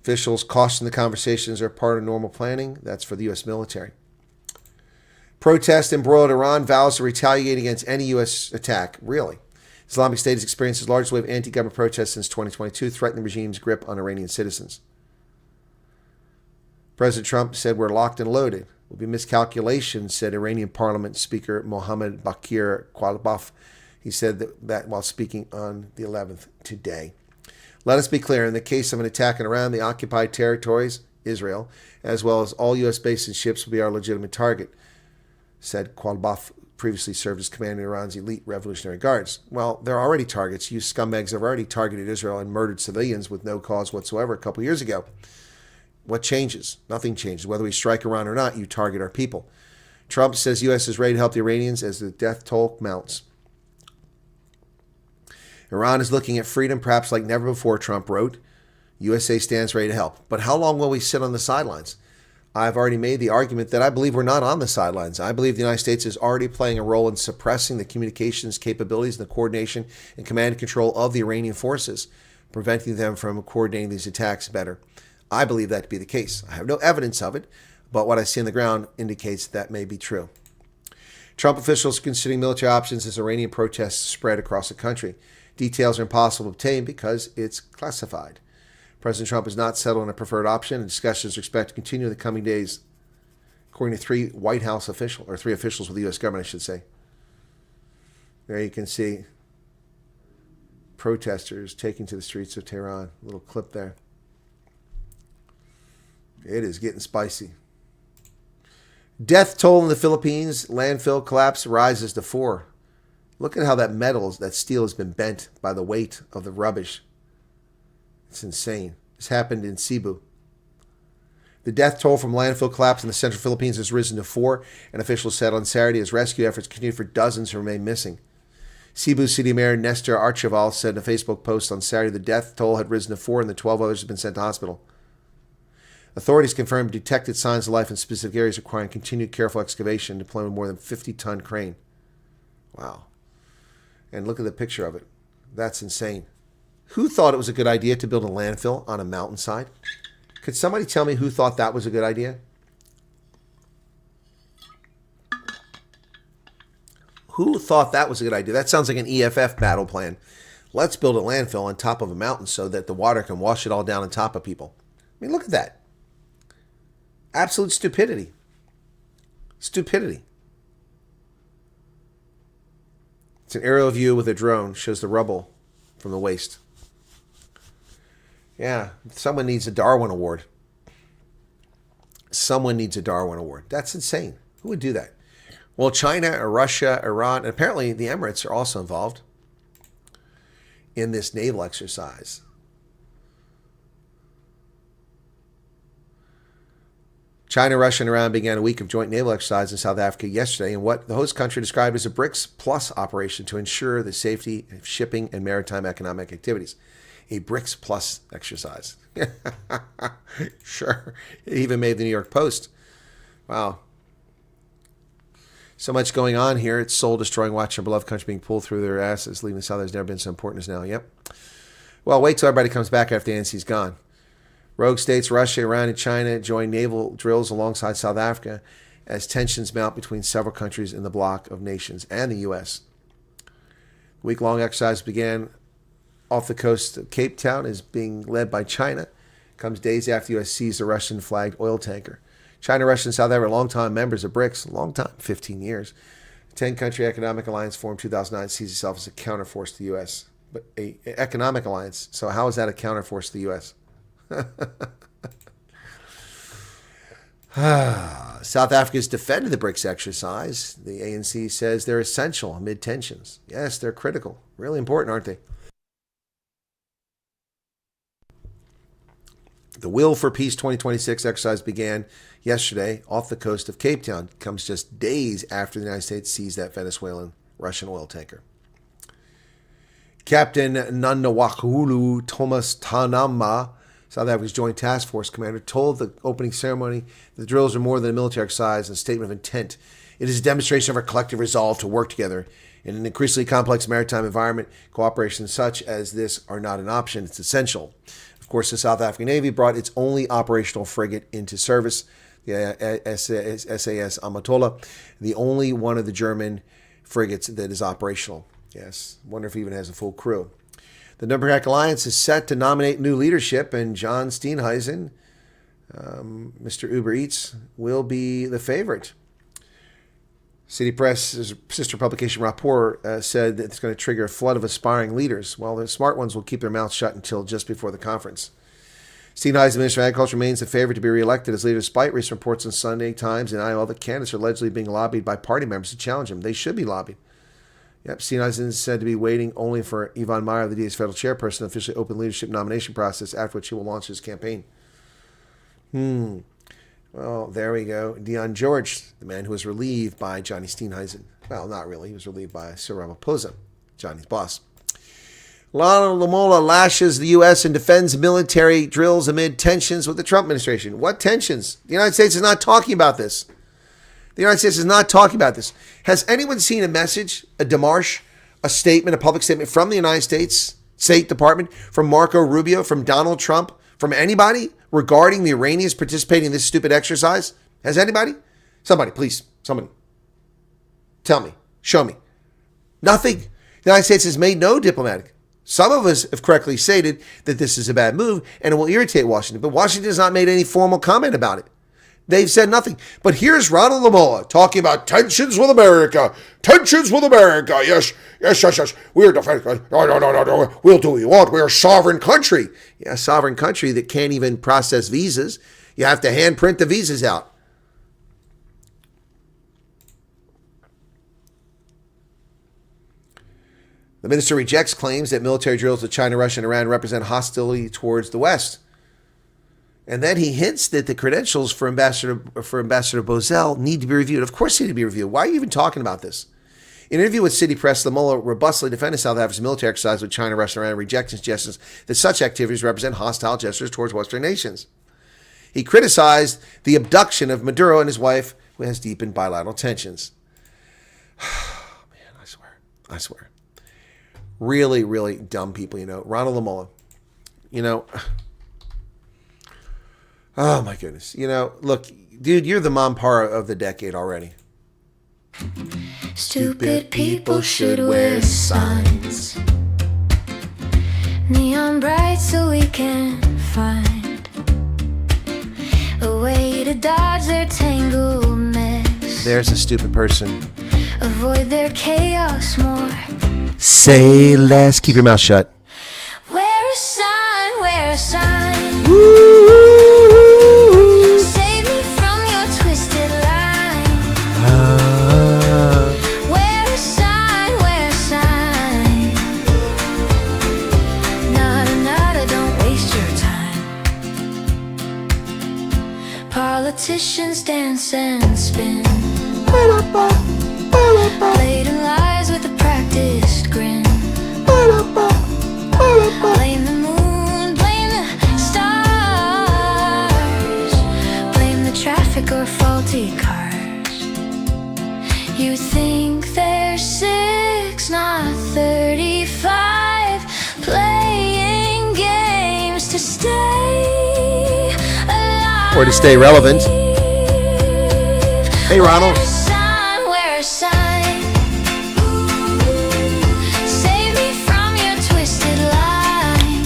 Officials caution the conversations are part of normal planning. That's for the U.S. military. Protest embroiled Iran vows to retaliate against any U.S. attack. Really? Islamic State has experienced its largest wave of anti-government protests since 2022, threatening the regime's grip on Iranian citizens. President Trump said, "We're locked and loaded. It will be miscalculation," said Iranian Parliament Speaker Mohammad Bakir Kalibaf. He said that while speaking on the 11th today. Let us be clear, in the case of an attack in Iran, the occupied territories, Israel, as well as all U.S. bases and ships will be our legitimate target, said Kalibaf, previously served as commander in Iran's elite Revolutionary Guards. Well, they're already targets. You scumbags have already targeted Israel and murdered civilians with no cause whatsoever a couple years ago. What changes? Nothing changes. Whether we strike Iran or not, you target our people. Trump says U.S. is ready to help the Iranians as the death toll mounts. Iran is looking at freedom perhaps like never before, Trump wrote. USA stands ready to help. But how long will we sit on the sidelines? I've already made the argument that I believe we're not on the sidelines. I believe the United States is already playing a role in suppressing the communications capabilities and the coordination and command and control of the Iranian forces, preventing them from coordinating these attacks better. I believe that to be the case. I have no evidence of it, but what I see on the ground indicates that may be true. Trump officials are considering military options as Iranian protests spread across the country. Details are impossible to obtain because it's classified. President Trump has not settled on a preferred option, and discussions are expected to continue in the coming days, according to 3 White House officials, or 3 officials with the U.S. government, I should say. There you can see protesters taking to the streets of Tehran. A little clip there. It is getting spicy. Death toll in the Philippines. Landfill collapse rises to 4. Look at how that steel has been bent by the weight of the rubbish. It's insane. This happened in Cebu. The death toll from landfill collapse in the central Philippines has risen to 4, and officials said on Saturday as rescue efforts continue for dozens who remain missing. Cebu City Mayor Nestor Archival said in a Facebook post on Saturday the death toll had risen to 4 and the 12 others have been sent to hospital. Authorities confirmed detected signs of life in specific areas requiring continued careful excavation and deployment of more than 50-ton crane. Wow. And look at the picture of it. That's insane. Who thought it was a good idea to build a landfill on a mountainside? Could somebody tell me who thought that was a good idea? Who thought that was a good idea? That sounds like an EFF battle plan. Let's build a landfill on top of a mountain so that the water can wash it all down on top of people. I mean, look at that. Absolute stupidity. Stupidity. It's an aerial view with a drone. Shows the rubble from the waste. Yeah, someone needs a Darwin Award. Someone needs a Darwin Award. That's insane. Who would do that? Well, China, Russia, Iran, and apparently the Emirates are also involved in this naval exercise. China, Russia, and Iran began a week of joint naval exercise in South Africa yesterday in what the host country described as a BRICS Plus operation to ensure the safety of shipping and maritime economic activities. A BRICS Plus exercise. Sure. It even made the New York Post. Wow. So much going on here. It's soul-destroying watching our beloved country being pulled through their asses, leaving us out there's never been so important as now. Yep. Well, wait till everybody comes back after the ANC's gone. Rogue states Russia, Iran, and China join naval drills alongside South Africa as tensions mount between several countries in the bloc of nations and the U.S. The week-long exercise began off the coast of Cape Town, is being led by China. Comes days after the U.S. seized a Russian-flagged oil tanker. China, Russia, and South Africa are longtime members of BRICS. Long time, 15 years. 10-country economic alliance formed 2009 sees itself as a counterforce to the U.S. But an economic alliance. So how is that a counterforce to the U.S.? South Africa has defended the BRICS exercise. The ANC says they're essential amid tensions. Yes, they're critical. Really important, aren't they? The Will for Peace 2026 exercise began yesterday off the coast of Cape Town. It comes just days after the United States seized that Venezuelan Russian oil tanker. Captain Nandawakulu Thomas Tanama, South Africa's Joint Task Force commander, told the opening ceremony that the drills are more than a military exercise and a statement of intent. It is a demonstration of our collective resolve to work together. In an increasingly complex maritime environment, cooperation such as this are not an option, it's essential. Of course, the South African Navy brought its only operational frigate into service, the SAS Amatola, the only one of the German frigates that is operational. Yes, wonder if it even has a full crew. The Democratic Alliance is set to nominate new leadership, and John Steenhuisen, Mr. Uber Eats, will be the favorite. City Press' sister publication Rapport said that it's going to trigger a flood of aspiring leaders. Well, the smart ones will keep their mouths shut until just before the conference. Steenhuisen, the Minister of Agriculture, remains the favorite to be reelected as leader despite recent reports on Sunday Times and IOL that candidates are allegedly being lobbied by party members to challenge him. They should be lobbied. Yep, Steenhuisen is said to be waiting only for Yvonne Meyer, the DA's federal chairperson, to officially open leadership nomination process, after which he will launch his campaign. Well, there we go. Dion George, the man who was relieved by Johnny Steenhuisen. Well, not really. He was relieved by Cyril Ramaphosa, Johnny's boss. Lana Lamola lashes the U.S. and defends military drills amid tensions with the Trump administration. What tensions? The United States is not talking about this. The United States is not talking about this. Has anyone seen a message, a démarche, a statement, a public statement from the United States State Department, from Marco Rubio, from Donald Trump, from anybody regarding the Iranians participating in this stupid exercise? Has anybody? Somebody, please. Somebody. Tell me. Show me. Nothing. The United States has made no diplomatic. Some of us have correctly stated that this is a bad move and it will irritate Washington, but Washington has not made any formal comment about it. They've said nothing. But here's Ronald Lamola talking about tensions with America. Tensions with America. Yes. We're defending. No. We'll do what we want. We're a sovereign country. Yeah, a sovereign country that can't even process visas. You have to handprint the visas out. The minister rejects claims that military drills with China, Russia, and Iran represent hostility towards the West. And then he hints that the credentials for Ambassador Bozell need to be reviewed. Of course they need to be reviewed. Why are you even talking about this? In an interview with City Press, the mullah robustly defended South Africa's military exercise with China rushing around and rejecting suggestions that such activities represent hostile gestures towards Western nations. He criticized the abduction of Maduro and his wife, who has deepened bilateral tensions. Man, I swear. Really, really dumb people, Ronald the Mullah. Oh my goodness. Look, dude, you're the Mampara of the decade already. Stupid people should wear signs, neon bright, so we can find a way to dodge their tangled mess. There's a stupid person. Avoid their chaos more. Say less. Keep your mouth shut. Wear a sign, wear a sign. Save me from your twisted line. Wear a sign, wear a sign. Nada, nada, don't waste your time. Politicians dance and spin, blatant lies with a practiced grin. Blame the moon, blame the stars, blame the traffic or faulty cars. You think they're 6, not 35, playing games to stay alive Or to stay relevant. Hey, Ronald. Wear a sign. Save me from your twisted line.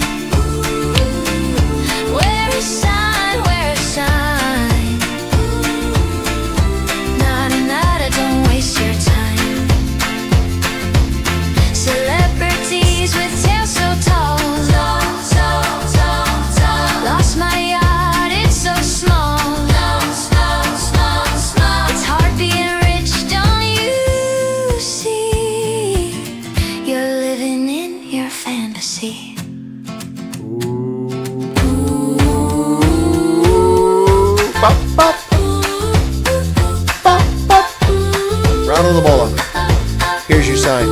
Wear a sign, wear a sign. Nada, nada, don't waste your time. Celebrities with tails so tall. Lost my yacht, it's so small. It's hard being rich, don't you see? You're living in your fantasy. Ronald the Mullah. Here's your sign.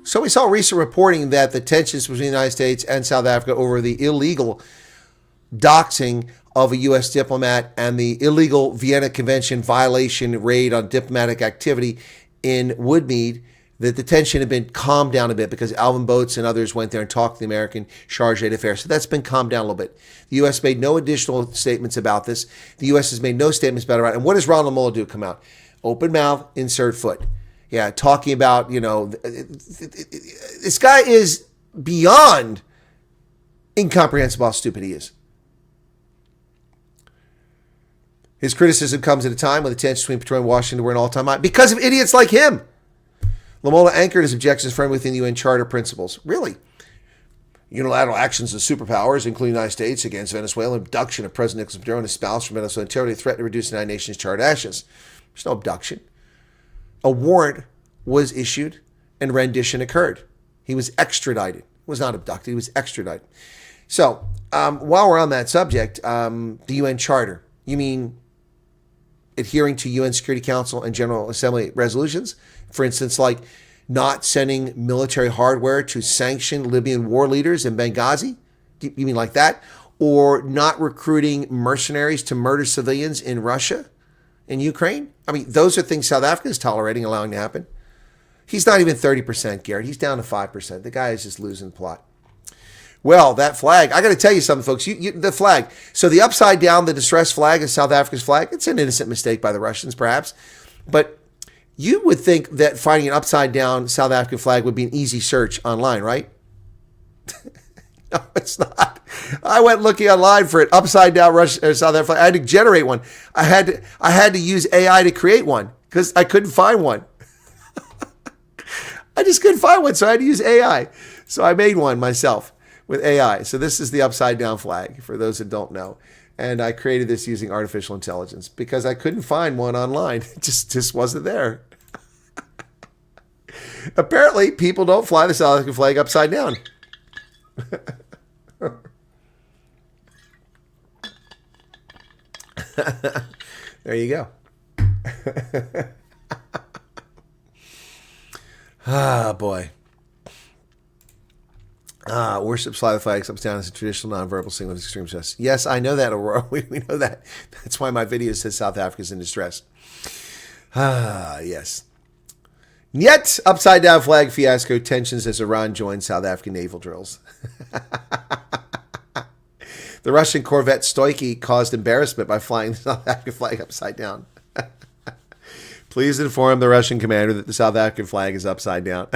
So we saw recent reporting that the tensions between the United States and South Africa over the illegal doxing of a U.S. diplomat and the illegal Vienna Convention violation raid on diplomatic activity in Woodmead, that the tension had been calmed down a bit because Alvin Boats and others went there and talked to the American charge d'affaires. So that's been calmed down a little bit. The U.S. made no additional statements about this. The U.S. has made no statements about it. And what does Ronald Mullah do? Come out. Open mouth, insert foot. Yeah, talking about, this guy is beyond incomprehensible how stupid he is. His criticism comes at a time when the tensions between Pretoria and Washington were an all-time high because of idiots like him. Lamola anchored his objections firmly within the UN Charter principles. Really? Unilateral actions of superpowers, including the United States, against Venezuela, abduction of President Nicolas Maduro and his spouse from Venezuela, territory, threatened to reduce the United Nations Charter ashes. There's no abduction. A warrant was issued and rendition occurred. He was extradited. He was not abducted. He was extradited. So, while we're on that subject, the UN Charter, you mean adhering to UN Security Council and General Assembly resolutions? For instance, like not sending military hardware to sanction Libyan war leaders in Benghazi? You mean like that? Or not recruiting mercenaries to murder civilians in Russia, in Ukraine? I mean, those are things South Africa is tolerating, allowing to happen. He's not even 30%, Garrett. He's down to 5%. The guy is just losing the plot. Well, that flag, I got to tell you something, folks. The flag. So the upside down, the distressed flag is South Africa's flag. It's an innocent mistake by the Russians, perhaps. But you would think that finding an upside down South African flag would be an easy search online, right? No, it's not. I went looking online for an upside down Russian or South African flag. I had to generate one. I had to use AI to create one because I couldn't find one. I just couldn't find one, so I had to use AI. So I made one myself with AI. So this is the upside down flag for those that don't know. And I created this using artificial intelligence because I couldn't find one online. It just wasn't there. Apparently, people don't fly the South African flag upside down. There you go. Ah, boy. Worships fly the flags up down as a traditional nonverbal signal of extreme distress. Yes, I know that, Aurora. We know that. That's why my video says South Africa's in distress. Ah, yes. Yet, upside down flag fiasco tensions as Iran joins South African naval drills. The Russian corvette Stoichi caused embarrassment by flying the South African flag upside down. Please inform the Russian commander that the South African flag is upside down.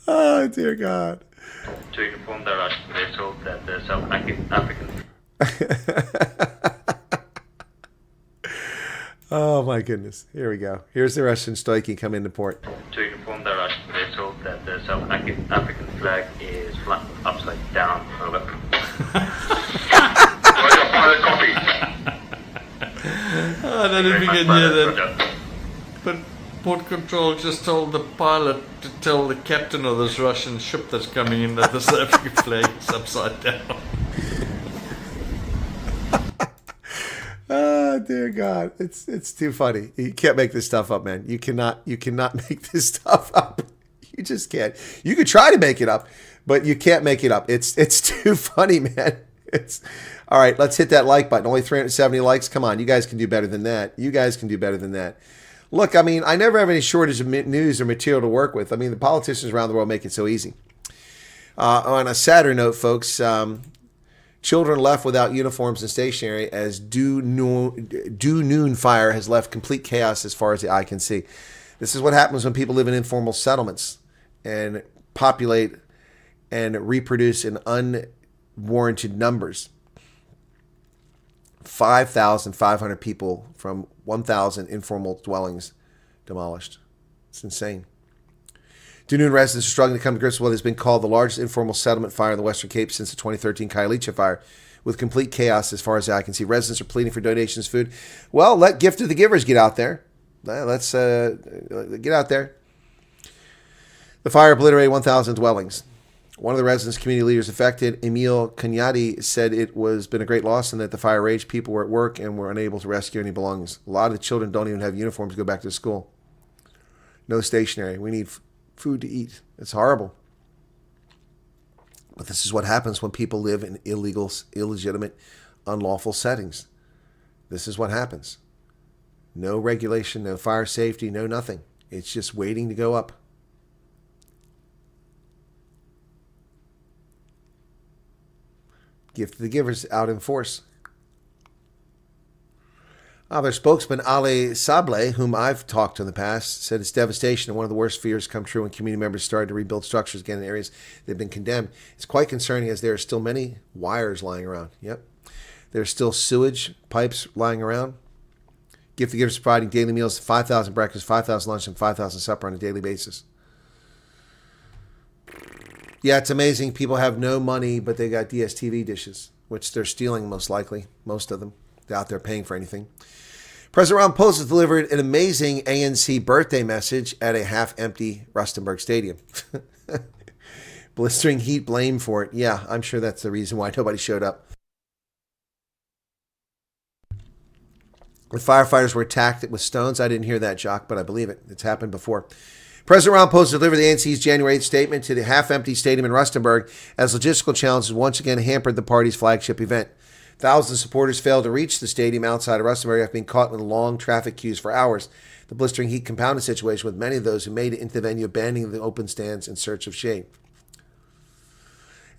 Oh, dear God. To inform the Russian vessel that the South African... Oh, my goodness. Here we go. Here's the Russian Stoichi come into port. To inform the Russian vessel that the South African flag is upside down. Over. I don't know if you can hear that. But port control just told the pilot to tell the captain of this Russian ship that's coming in that the South African flag is upside down. Oh, dear God. It's too funny. You can't make this stuff up, man. You cannot make this stuff up. You just can't. You could try to make it up, but you can't make it up. It's too funny, man. It's all right. Let's hit that like button. Only 370 likes. Come on. You guys can do better than that. You guys can do better than that. Look, I mean, I never have any shortage of news or material to work with. I mean, the politicians around the world make it so easy. On a sadder note, folks, children left without uniforms and stationery as due noon fire has left complete chaos as far as the eye can see. This is what happens when people live in informal settlements and populate and reproduce in unwarranted numbers. 5,500 people from 1,000 informal dwellings demolished. It's insane. Dunoon residents are struggling to come to grips with what has been called the largest informal settlement fire in the Western Cape since the 2013 Khayelitsha fire, with complete chaos as far as I can see. Residents are pleading for donations, food. Well, let Gift of the Givers get out there. Let's get out there. The fire obliterated 1,000 dwellings. One of the residents' community leaders affected, Emil Kanyadi, said it was been a great loss and that the fire raged. People were at work and were unable to rescue any belongings. A lot of the children don't even have uniforms to go back to school. No stationery. We need food to eat. It's horrible. But this is what happens when people live in illegal, illegitimate, unlawful settings. This is what happens. No regulation, no fire safety, no nothing. It's just waiting to go up. Gift of the Givers out in force. Their spokesman, Ali Sableh, whom I've talked to in the past, said it's devastation and one of the worst fears come true when community members started to rebuild structures again in areas that have been condemned. It's quite concerning as there are still many wires lying around. Yep. There's still sewage pipes lying around. Gift of the Givers is providing daily meals, 5,000 breakfast, 5,000 lunch, and 5,000 supper on a daily basis. Yeah, it's amazing. People have no money, but they got DSTV dishes, which they're stealing most likely. Most of them. They're out there paying for anything. President Ramaphosa has delivered an amazing ANC birthday message at a half-empty Rustenburg Stadium. Blistering heat, blame for it. Yeah, I'm sure that's the reason why nobody showed up. The firefighters were attacked with stones. I didn't hear that, Jock, but I believe it. It's happened before. President Ramaphosa delivered the ANC's January 8th statement to the half-empty stadium in Rustenburg as logistical challenges once again hampered the party's flagship event. Thousands of supporters failed to reach the stadium outside of Rustenburg after being caught in long traffic queues for hours. The blistering heat compounded the situation with many of those who made it into the venue abandoning the open stands in search of shade.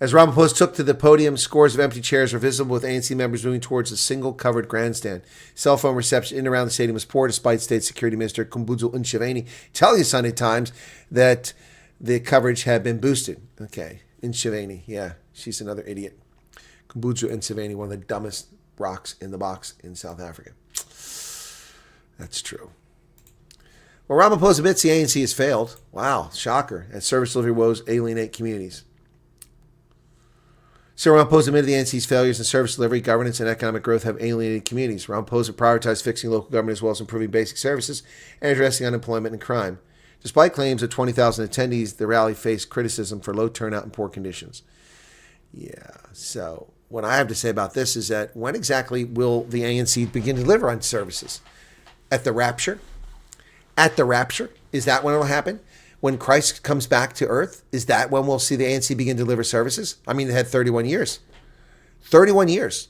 As Ramaphosa took to the podium, scores of empty chairs were visible with ANC members moving towards a single covered grandstand. Cell phone reception in and around the stadium was poor despite State Security Minister Kumbudzo Ntshavheni telling the Sunday Times that the coverage had been boosted. Okay, Ntshavheni, yeah, she's another idiot. Kumbudzo Ntshavheni, one of the dumbest rocks in the box in South Africa. That's true. Well, Ramaphosa admits the ANC has failed. Wow, shocker. As service delivery woes alienate communities. Cyril Ramaphosa admitted the ANC's failures in service delivery, governance, and economic growth have alienated communities. Ramaphosa prioritized fixing local government as well as improving basic services and addressing unemployment and crime. Despite claims of 20,000 attendees, the rally faced criticism for low turnout and poor conditions. Yeah. So what I have to say about this is that when exactly will the ANC begin to deliver on services? At the rapture? At the rapture? Is that when it'll happen? When Christ comes back to earth? Is that when we'll see the ANC begin to deliver services? I mean, it had 31 years. 31 years.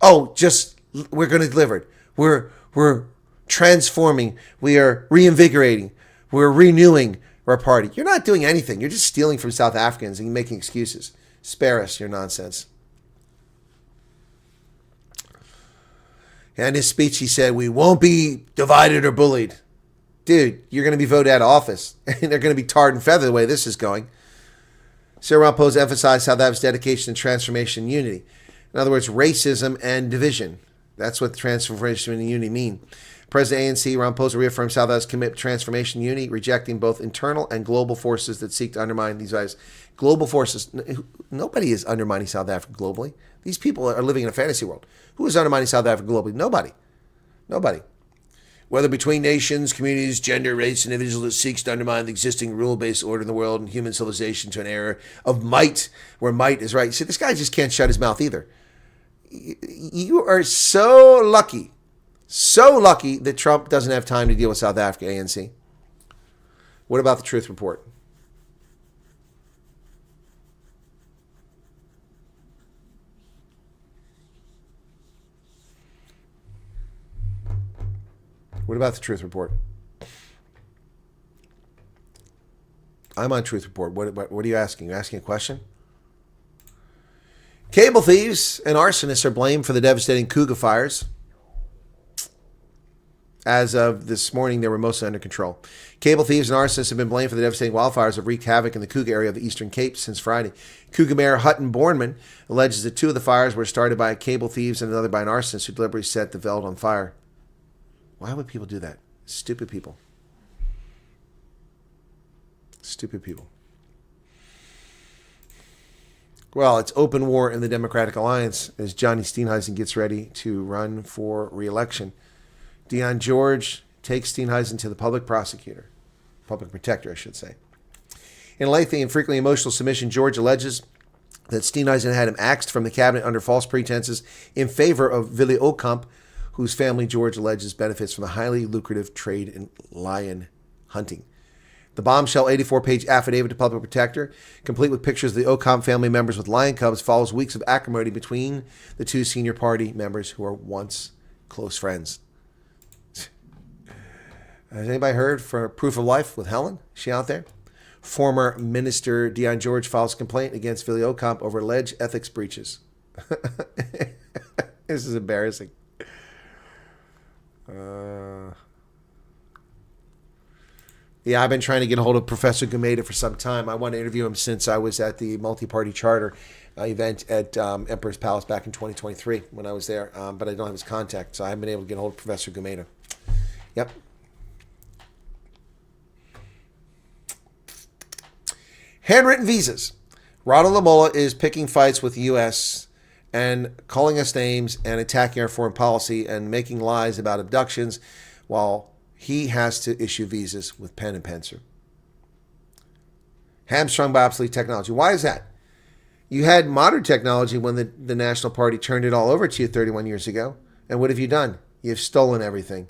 Oh, just we're going to deliver it. We're transforming. We are reinvigorating. We're renewing our party. You're not doing anything. You're just stealing from South Africans and making excuses. Spare us your nonsense. And in his speech, he said, we won't be divided or bullied. Dude, you're going to be voted out of office. And they're going to be tarred and feathered the way this is going. Cyril Ramaphosa emphasized how that was dedication to transformation and unity. In other words, racism and division. That's what transformation and unity mean. President ANC Ramaphosa reaffirmed South Africa's commitment to transformation and unity, rejecting both internal and global forces that seek to undermine these values. Global forces. Nobody is undermining South Africa globally. These people are living in a fantasy world. Who is undermining South Africa globally? Nobody. Nobody. Whether between nations, communities, gender, race, and individuals that seeks to undermine the existing rule-based order in the world and human civilization to an era of might, where might is right. See, this guy just can't shut his mouth either. You are so lucky that Trump doesn't have time to deal with South Africa, ANC. What about the Truth Report? What about the Truth Report? I'm on Truth Report. What are you asking? You're asking a question? Cable thieves and arsonists are blamed for the devastating Cougar fires. As of this morning, they were mostly under control. Cable thieves and arsonists have been blamed for the devastating wildfires that have wreaked havoc in the Cougar area of the Eastern Cape since Friday. Cougar Mayor Hutton Borneman alleges that two of the fires were started by cable thieves and another by an arsonist who deliberately set the veld on fire. Why would people do that? Stupid people. Stupid people. Well, it's open war in the Democratic Alliance as Johnny Steenhuisen gets ready to run for re-election. Dion George takes Steenhuisen to the public protector, I should say. In a lengthy and frequently emotional submission, George alleges that Steenhuisen had him axed from the cabinet under false pretenses in favor of Willie Okamp, whose family George alleges benefits from the highly lucrative trade in lion hunting. The bombshell 84-page affidavit to public protector, complete with pictures of the Okamp family members with lion cubs, follows weeks of acrimony between the two senior party members who were once close friends. Has anybody heard for Proof of Life with Helen? Is she out there? Former Minister Dion George files a complaint against Willie Okamp over alleged ethics breaches. This is embarrassing. Yeah, I've been trying to get a hold of Professor Gumeda for some time. I want to interview him since I was at the multi-party charter event at Emperor's Palace back in 2023 when I was there, but I don't have his contact, so I haven't been able to get a hold of Professor Gumeda. Yep. Handwritten visas. Ronald Lamola is picking fights with the U.S. and calling us names and attacking our foreign policy and making lies about abductions while he has to issue visas with pen and pencil. Hamstrung by obsolete technology. Why is that? You had modern technology when the National Party turned it all over to you 31 years ago. And what have you done? You've stolen everything.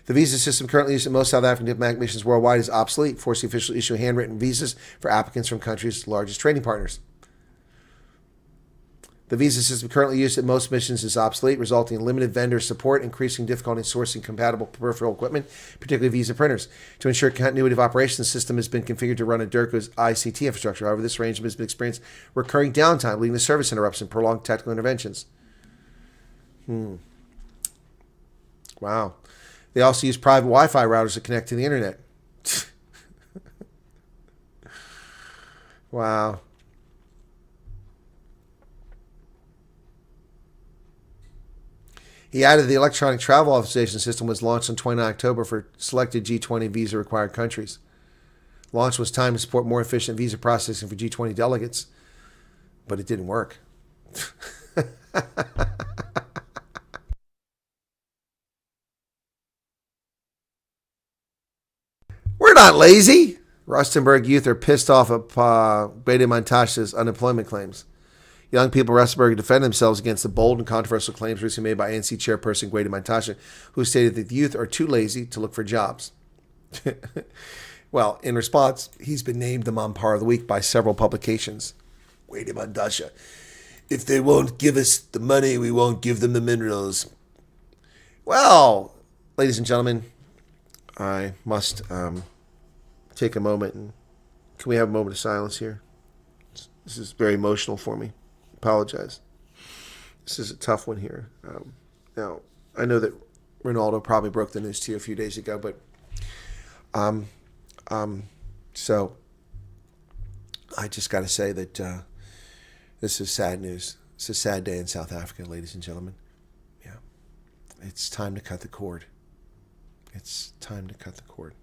The visa system currently used in most South African diplomatic missions worldwide is obsolete, forcing officials to issue handwritten visas for applicants from countries' largest trading partners. The visa system currently used at most missions is obsolete, resulting in limited vendor support, increasing difficulty in sourcing compatible peripheral equipment, particularly visa printers. To ensure continuity of operation, the system has been configured to run on DERCO's ICT infrastructure. However, this arrangement has been experiencing recurring downtime, leading to service interruptions and prolonged technical interventions. Wow. They also use private Wi-Fi routers to connect to the internet. Wow. He added the electronic travel authorization system was launched on 29 October for selected G20 visa-required countries. Launch was timed to support more efficient visa processing for G20 delegates, but it didn't work. We're not lazy. Rustenburg youth are pissed off at Grady Montage's unemployment claims. Young people in Rustenburg defend themselves against the bold and controversial claims recently made by ANC chairperson Grady Montage, who stated that the youth are too lazy to look for jobs. Well, in response, he's been named the Mampara of the Week by several publications. Grady Montage. If they won't give us the money, we won't give them the minerals. Well, ladies and gentlemen, I must take a moment and can we have a moment of silence here? This is very emotional for me. Apologize. This is a tough one here. Now, I know that Ronaldo probably broke the news to you a few days ago, but so I just got to say that this is sad news. It's a sad day in South Africa, ladies and gentlemen. Yeah, it's time to cut the cord. It's time to cut the cord.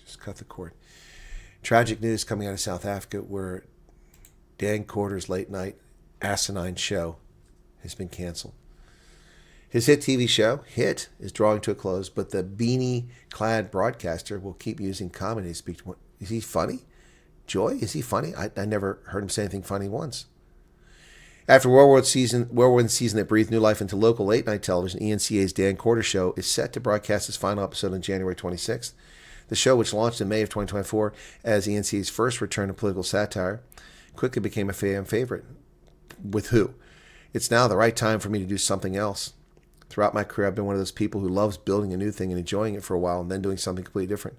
Just cut the cord. Tragic news coming out of South Africa where Dan Corder's late night asinine show has been canceled. His hit TV show, Hit, is drawing to a close, but the beanie-clad broadcaster will keep using comedy to speak to. Is he funny? Joy, is he funny? I never heard him say anything funny once. After whirlwind season that breathed new life into local late-night television, ENCA's Dan Corder show is set to broadcast its final episode on January 26th. The show, which launched in May of 2024 as ENCA's first return to political satire, quickly became a fan favorite. With who? It's now the right time for me to do something else. Throughout my career, I've been one of those people who loves building a new thing and enjoying it for a while and then doing something completely different.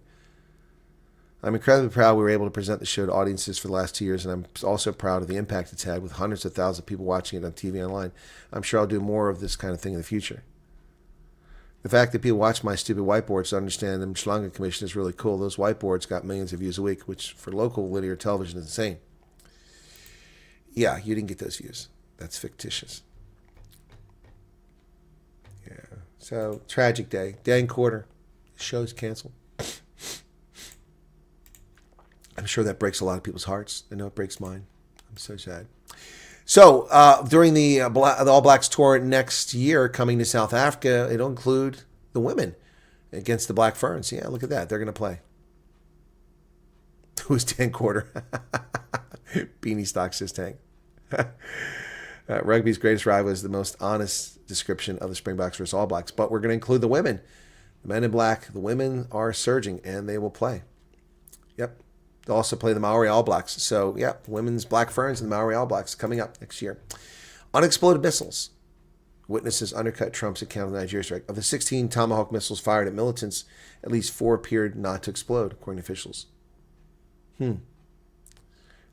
I'm incredibly proud we were able to present the show to audiences for the last 2 years, and I'm also proud of the impact it's had with hundreds of thousands of people watching it on TV and online. I'm sure I'll do more of this kind of thing in the future. The fact that people watch my stupid whiteboards to understand the Mshlanga Commission is really cool. Those whiteboards got millions of views a week, which for local linear television is insane. Yeah, you didn't get those views. That's fictitious. Yeah. So, tragic day. Dan Corder. The show's canceled. I'm sure that breaks a lot of people's hearts. I know it breaks mine. I'm so sad. So, during the All Blacks tour next year coming to South Africa, it'll include the women against the Black Ferns. Yeah, look at that. They're going to play. Who's Dan Corder? Beanie Stock says Tank. Rugby's greatest rival is the most honest description of the Springboks versus All Blacks. But we're going to include the women. The men in black. The women are surging, and they will play. Yep. They'll also play the Maori All Blacks. So, yeah, women's Black Ferns and the Maori All Blacks coming up next year. Unexploded missiles. Witnesses undercut Trump's account of the Nigeria strike. Of the 16 Tomahawk missiles fired at militants, at least 4 appeared not to explode, according to officials.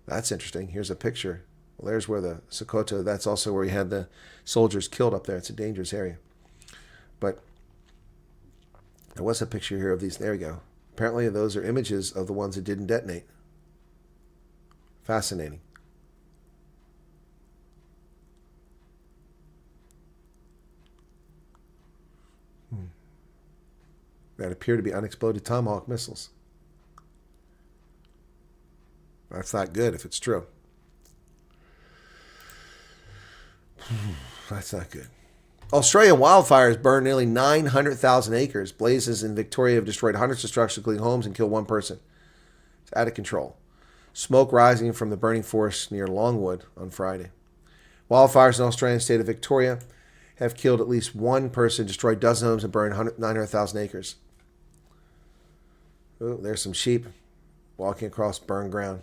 That's interesting. Here's a picture. Well, there's where the Sokoto, that's also where he had the soldiers killed up there. It's a dangerous area. But there was a picture here of these. There we go. Apparently those are images of the ones that didn't detonate. Fascinating. That appear to be unexploded Tomahawk missiles. That's not good if it's true. That's not good. Australian wildfires burned nearly 900,000 acres. Blazes in Victoria have destroyed hundreds of structures, including homes, and killed 1 person. It's out of control. Smoke rising from the burning forest near Longwood on Friday. Wildfires in the Australian state of Victoria have killed at least 1 person, destroyed dozens of homes, and burned 900,000 acres. Oh, there's some sheep walking across burned ground.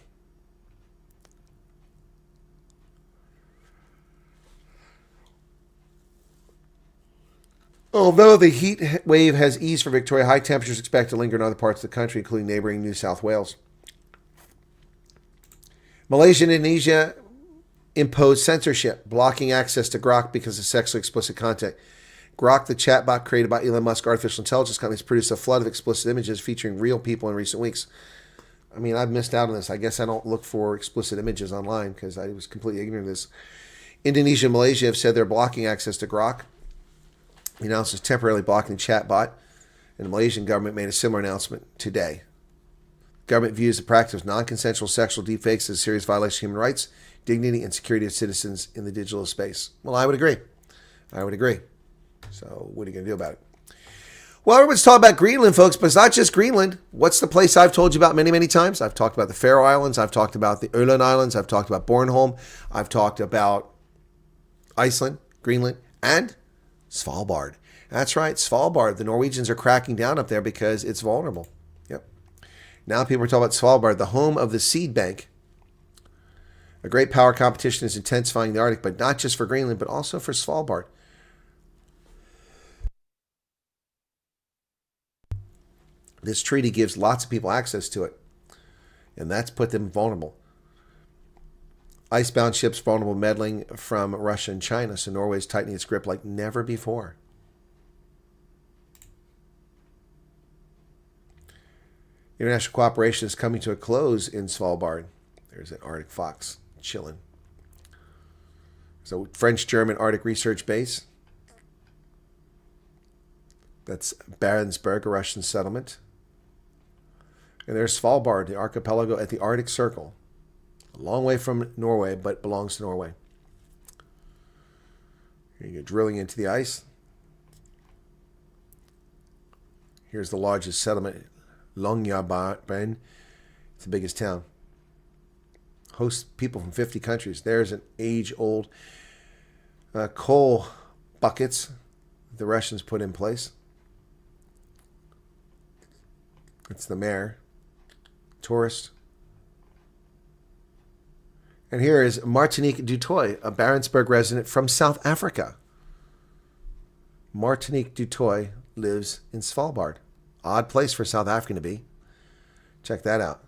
Although the heat wave has eased for Victoria, high temperatures expect to linger in other parts of the country, including neighboring New South Wales. Malaysia and Indonesia imposed censorship, blocking access to Grok because of sexually explicit content. Grok, the chatbot created by Elon Musk artificial intelligence company, has produced a flood of explicit images featuring real people in recent weeks. I mean, I've missed out on this. I guess I don't look for explicit images online because I was completely ignorant of this. Indonesia and Malaysia have said they're blocking access to Grok. The announcement is temporarily blocking the chatbot, and the Malaysian government made a similar announcement today. The government views the practice of non-consensual sexual deepfakes as a serious violation of human rights, dignity, and security of citizens in the digital space. Well, I would agree. So what are you going to do about it? Well, everyone's talking about Greenland, folks, but it's not just Greenland. What's the place I've told you about many, many times? I've talked about the Faroe Islands. I've talked about the Åland Islands. I've talked about Bornholm. I've talked about Iceland, Greenland, and Svalbard. That's right, Svalbard. The Norwegians are cracking down up there because it's vulnerable. Yep. Now people are talking about Svalbard, the home of the seed bank. A great power competition is intensifying in the Arctic, but not just for Greenland, but also for Svalbard. This treaty gives lots of people access to it, and that's put them vulnerable. Icebound ships vulnerable to meddling from Russia and China, so Norway is tightening its grip like never before. International cooperation is coming to a close in Svalbard. There's an Arctic fox chilling. So French-German Arctic research base. That's Barentsburg, a Russian settlement. And there's Svalbard, the archipelago at the Arctic Circle. A long way from Norway, but belongs to Norway. Here you go, drilling into the ice. Here's the largest settlement, Longyearbyen. It's the biggest town. Hosts people from 50 countries. There's an age-old coal buckets the Russians put in place. It's the mayor. Tourist. And here is Martinique Dutoy, a Barentsburg resident from South Africa. Martinique Dutoy lives in Svalbard. Odd place for a South African to be. Check that out.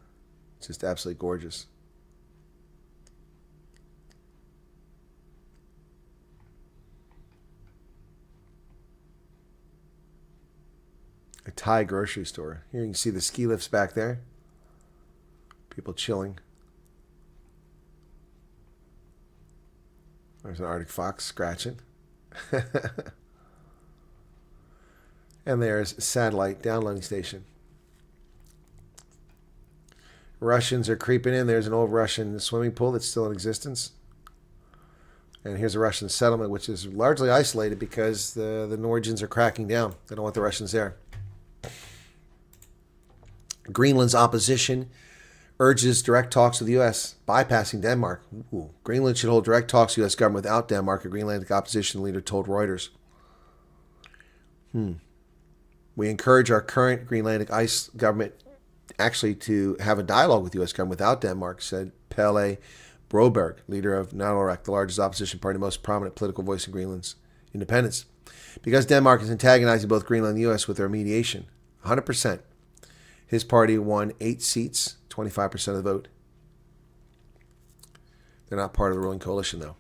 It's just absolutely gorgeous. A Thai grocery store. Here you can see the ski lifts back there. People chilling. There's an Arctic fox scratching. And there's a satellite downloading station. Russians are creeping in. There's an old Russian swimming pool that's still in existence. And here's a Russian settlement, which is largely isolated because the Norwegians are cracking down. They don't want the Russians there. Greenland's opposition urges direct talks with the U.S., bypassing Denmark. Ooh. Greenland should hold direct talks with the U.S. government without Denmark, a Greenlandic opposition leader told Reuters. We encourage our current Greenlandic ice government actually to have a dialogue with the U.S. government without Denmark, said Pelle Broberg, leader of Nanorek, the largest opposition party, most prominent political voice in Greenland's independence. Because Denmark is antagonizing both Greenland and the U.S. with their mediation. 100%. His party won 8 seats, 25% of the vote. They're not part of the ruling coalition, though.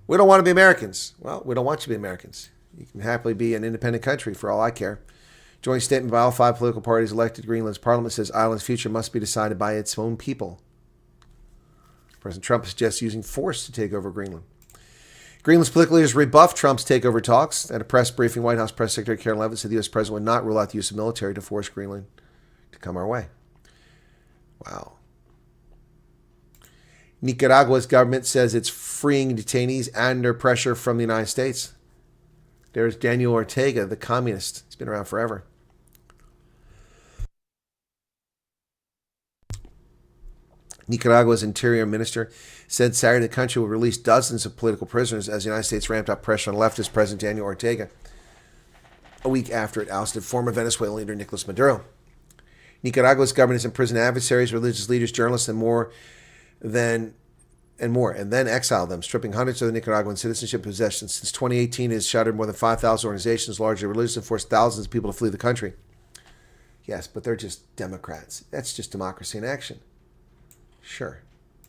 We don't want to be Americans. Well, we don't want you to be Americans. You can happily be an independent country for all I care. Joint statement by all 5 political parties elected to Greenland's parliament says Ireland's future must be decided by its own people. President Trump suggests using force to take over Greenland. Greenland's political leaders rebuffed Trump's takeover talks. At a press briefing, White House Press Secretary Karen Leavitt said the U.S. president would not rule out the use of military to force Greenland to come our way. Wow. Nicaragua's government says it's freeing detainees under pressure from the United States. There's Daniel Ortega, the communist. He's been around forever. Nicaragua's interior minister said Saturday the country will release dozens of political prisoners as the United States ramped up pressure on leftist President Daniel Ortega a week after it ousted former Venezuelan leader Nicolas Maduro. Nicaragua's government has imprisoned adversaries, religious leaders, journalists, and then exiled them, stripping hundreds of the Nicaraguan citizenship possessions. Since 2018, it has shuttered more than 5,000 organizations, largely religious, and forced thousands of people to flee the country. Yes, but they're just Democrats. That's just democracy in action. Sure.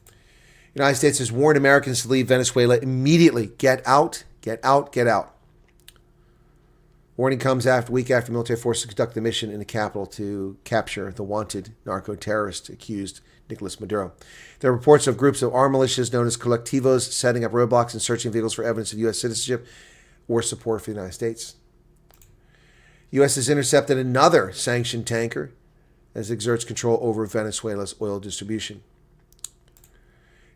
The United States has warned Americans to leave Venezuela immediately. Get out, get out, get out. Warning comes a week after military forces conducted a mission in the capital to capture the wanted narco-terrorist accused Nicolas Maduro. There are reports of groups of armed militias known as colectivos setting up roadblocks and searching vehicles for evidence of U.S. citizenship or support for the United States. The U.S. has intercepted another sanctioned tanker as it exerts control over Venezuela's oil distribution.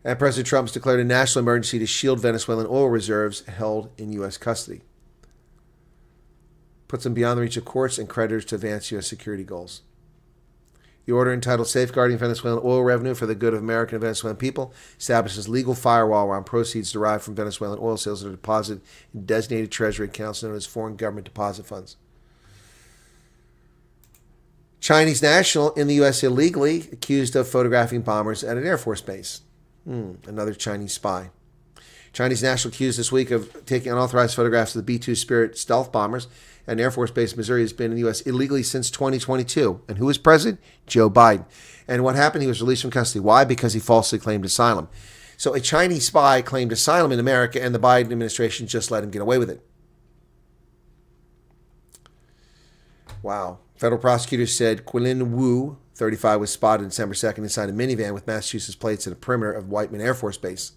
And President Trump has declared a national emergency to shield Venezuelan oil reserves held in U.S. custody. puts them beyond the reach of courts and creditors to advance U.S. security goals. The order, entitled Safeguarding Venezuelan Oil Revenue for the Good of American and Venezuelan People, establishes legal firewall around proceeds derived from Venezuelan oil sales that are deposited in designated treasury accounts known as foreign government deposit funds. Chinese national in the U.S. illegally accused of photographing bombers at an Air Force base. Another Chinese spy. Chinese national accused this week of taking unauthorized photographs of the B-2 Spirit stealth bombers at an Air Force base in Missouri has been in the U.S. illegally since 2022. And who was president? Joe Biden. And what happened? He was released from custody. Why? Because he falsely claimed asylum. So a Chinese spy claimed asylum in America, and the Biden administration just let him get away with it. Wow. Federal prosecutors said Quilin Wu, 35, was spotted December 2nd inside a minivan with Massachusetts plates at a perimeter of Whiteman Air Force Base.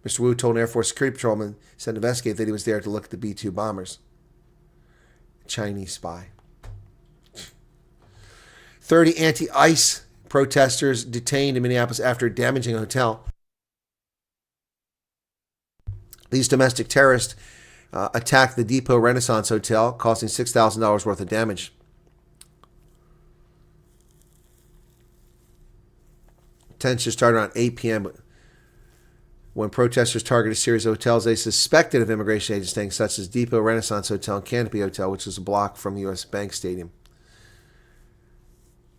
Mr. Wu told an Air Force security patrolman sent to investigate that he was there to look at the B-2 bombers. Chinese spy. 30 anti-ICE protesters detained in Minneapolis after damaging a hotel. These domestic terrorists attacked the Depot Renaissance Hotel, causing $6,000 worth of damage. Tensions started around 8 p.m. when protesters targeted a series of hotels they suspected of immigration agents staying, such as Depot Renaissance Hotel and Canopy Hotel, which is a block from the U.S. Bank Stadium.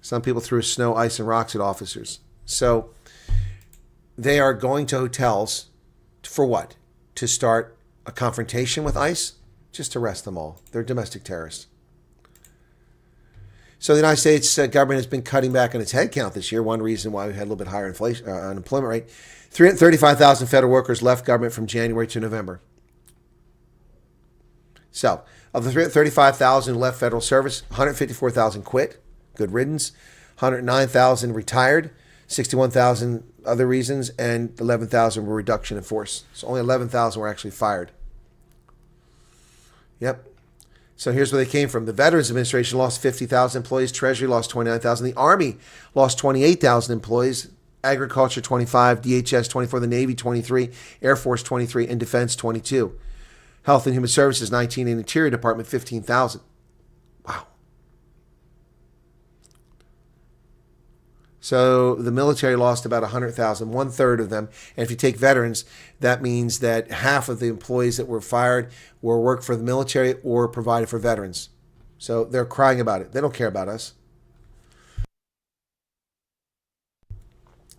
Some people threw snow, ice, and rocks at officers. So they are going to hotels for what? To start a confrontation with ICE? Just to arrest them all. They're domestic terrorists. So the United States government has been cutting back on its headcount this year. One reason why we had a little bit higher inflation, unemployment rate. 335,000 federal workers left government from January to November. So, of the 335,000 who left federal service, 154,000 quit. Good riddance. 109,000 retired. 61,000 other reasons, and 11,000 were reduction in force. So only 11,000 were actually fired. Yep. So here's where they came from. The Veterans Administration lost 50,000 employees. Treasury lost 29,000. The Army lost 28,000 employees. Agriculture 25, DHS 24, the Navy 23, Air Force 23, and Defense 22. Health and Human Services 19, and Interior Department 15,000. Wow. So the military lost about 100,000, 1/3 of them. And if you take veterans, that means that half of the employees that were fired were worked for the military or provided for veterans. So they're crying about it. They don't care about us.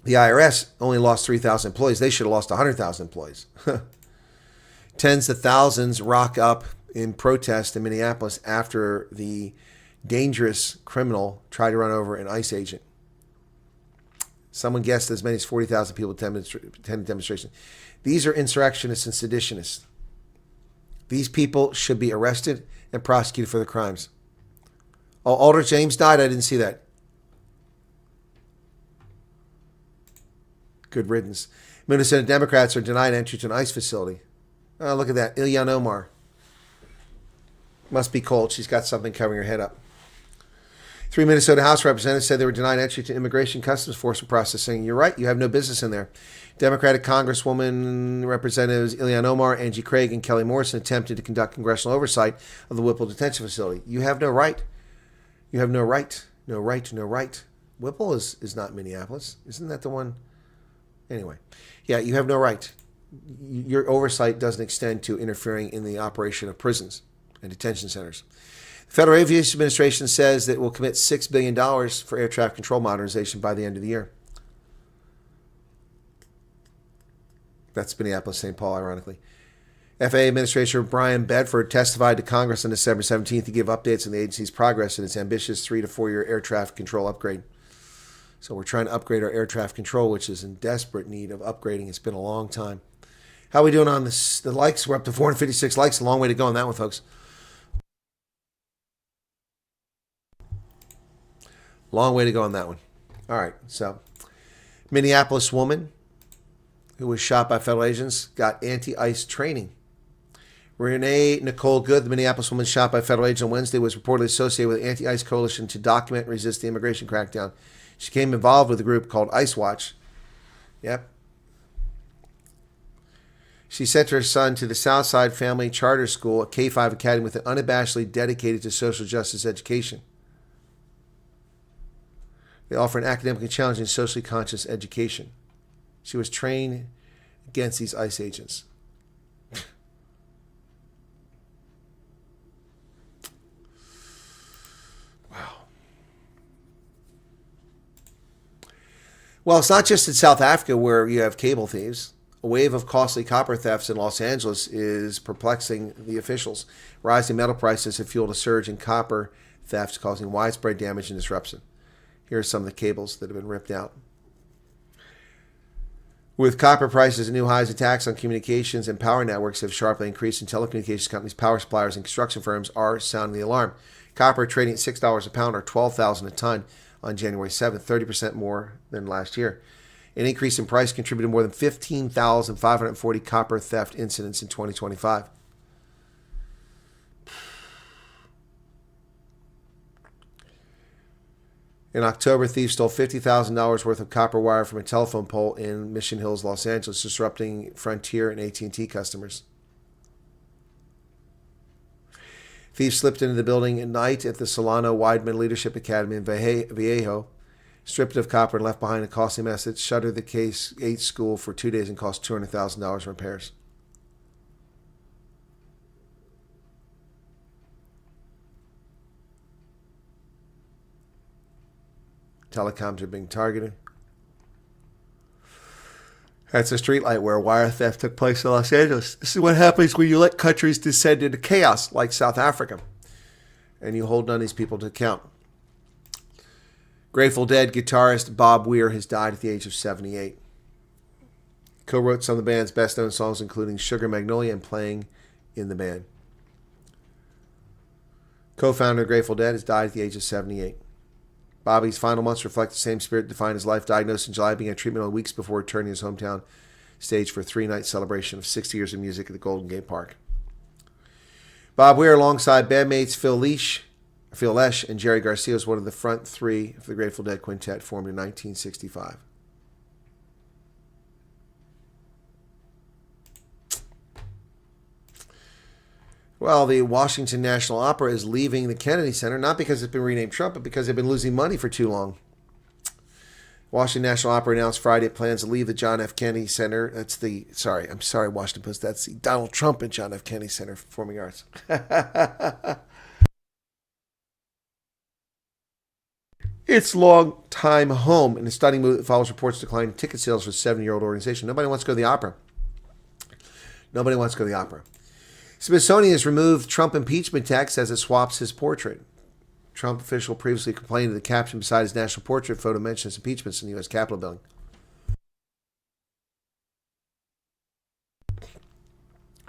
The IRS only lost 3,000 employees. They should have lost 100,000 employees. Tens of thousands rock up in protest in Minneapolis after the dangerous criminal tried to run over an ICE agent. Someone guessed as many as 40,000 people attended demonstration. These are insurrectionists and seditionists. These people should be arrested and prosecuted for their crimes. Oh, Aldrich James died? I didn't see that. Good riddance. Minnesota Democrats are denied entry to an ICE facility. Oh, look at that. Ilhan Omar. Must be cold. She's got something covering her head up. 3 Minnesota House representatives said they were denied entry to Immigration Customs Enforcement processing. You're right. You have no business in there. Democratic Congresswoman Representatives Ilhan Omar, Angie Craig, and Kelly Morrison attempted to conduct congressional oversight of the Whipple Detention Facility. You have no right. You have no right. No right. No right. Whipple is not Minneapolis. Isn't that the one? Anyway. Yeah, you have no right. Your oversight doesn't extend to interfering in the operation of prisons and detention centers. The Federal Aviation Administration says that it will commit $6 billion for air traffic control modernization by the end of the year. That's Minneapolis, St. Paul, ironically. FAA Administrator Brian Bedford testified to Congress on December 17th to give updates on the agency's progress in its ambitious 3 to 4 year air traffic control upgrade. So we're trying to upgrade our air traffic control, which is in desperate need of upgrading. It's been a long time. How are we doing on this? The likes? We're up to 456 likes. A long way to go on that one, folks. Long way to go on that one. All right, so Minneapolis woman who was shot by federal agents got anti-ICE training. Renee Nicole Good, the Minneapolis woman shot by federal agents on Wednesday, was reportedly associated with the anti-ICE coalition to document and resist the immigration crackdown. She became involved with a group called ICE Watch. Yep. She sent her son to the Southside Family Charter School, a K-5 academy with an unabashedly dedicated to social justice education. They offer an academically challenging, socially conscious education. She was trained against these ICE agents. Wow. Well, it's not just in South Africa where you have cable thieves. A wave of costly copper thefts in Los Angeles is perplexing the officials. Rising metal prices have fueled a surge in copper thefts, causing widespread damage and disruption. Here are some of the cables that have been ripped out. With copper prices at new highs, attacks on communications and power networks have sharply increased, and telecommunications companies, power suppliers, and construction firms are sounding the alarm. Copper trading at $6 a pound or $12,000 a ton on January 7th, 30% more than last year. An increase in price contributed more than 15,540 copper theft incidents in 2025. In October, thieves stole $50,000 worth of copper wire from a telephone pole in Mission Hills, Los Angeles, disrupting Frontier and AT&T customers. Thieves slipped into the building at night at the Solano Weidman Leadership Academy in Vallejo, stripped it of copper and left behind a costly mess that shuttered the K-8 school for 2 days and cost $200,000 in repairs. Telecoms are being targeted. That's a streetlight where wire theft took place in Los Angeles. This is what happens when you let countries descend into chaos like South Africa. And you hold none of these people to account. Grateful Dead guitarist Bob Weir has died at the age of 78. Co-wrote some of the band's best-known songs, including Sugar Magnolia and Playing in the Band. Co-founder of Grateful Dead has died at the age of 78. Bobby's final months reflect the same spirit that defined his life. Diagnosed in July, began treatment only weeks before returning to his hometown stage for a 3-night celebration of 60 years of music at the Golden Gate Park. Bob Weir, alongside bandmates Phil Lesh, and Jerry Garcia, was one of the front three of the Grateful Dead quintet formed in 1965. Well, the Washington National Opera is leaving the Kennedy Center, not because it's been renamed Trump, but because they've been losing money for too long. Washington National Opera announced Friday it plans to leave the John F. Kennedy Center. I'm sorry, Washington Post. That's the Donald Trump and John F. Kennedy Center for Performing Arts. Its long-time home in a stunning move that follows reports declining ticket sales for the 70-year-old organization. Nobody wants to go to the opera. Nobody wants to go to the opera. Smithsonian has removed Trump impeachment text as it swaps his portrait. Trump official previously complained that the caption beside his national portrait photo mentions impeachments in the U.S. Capitol building.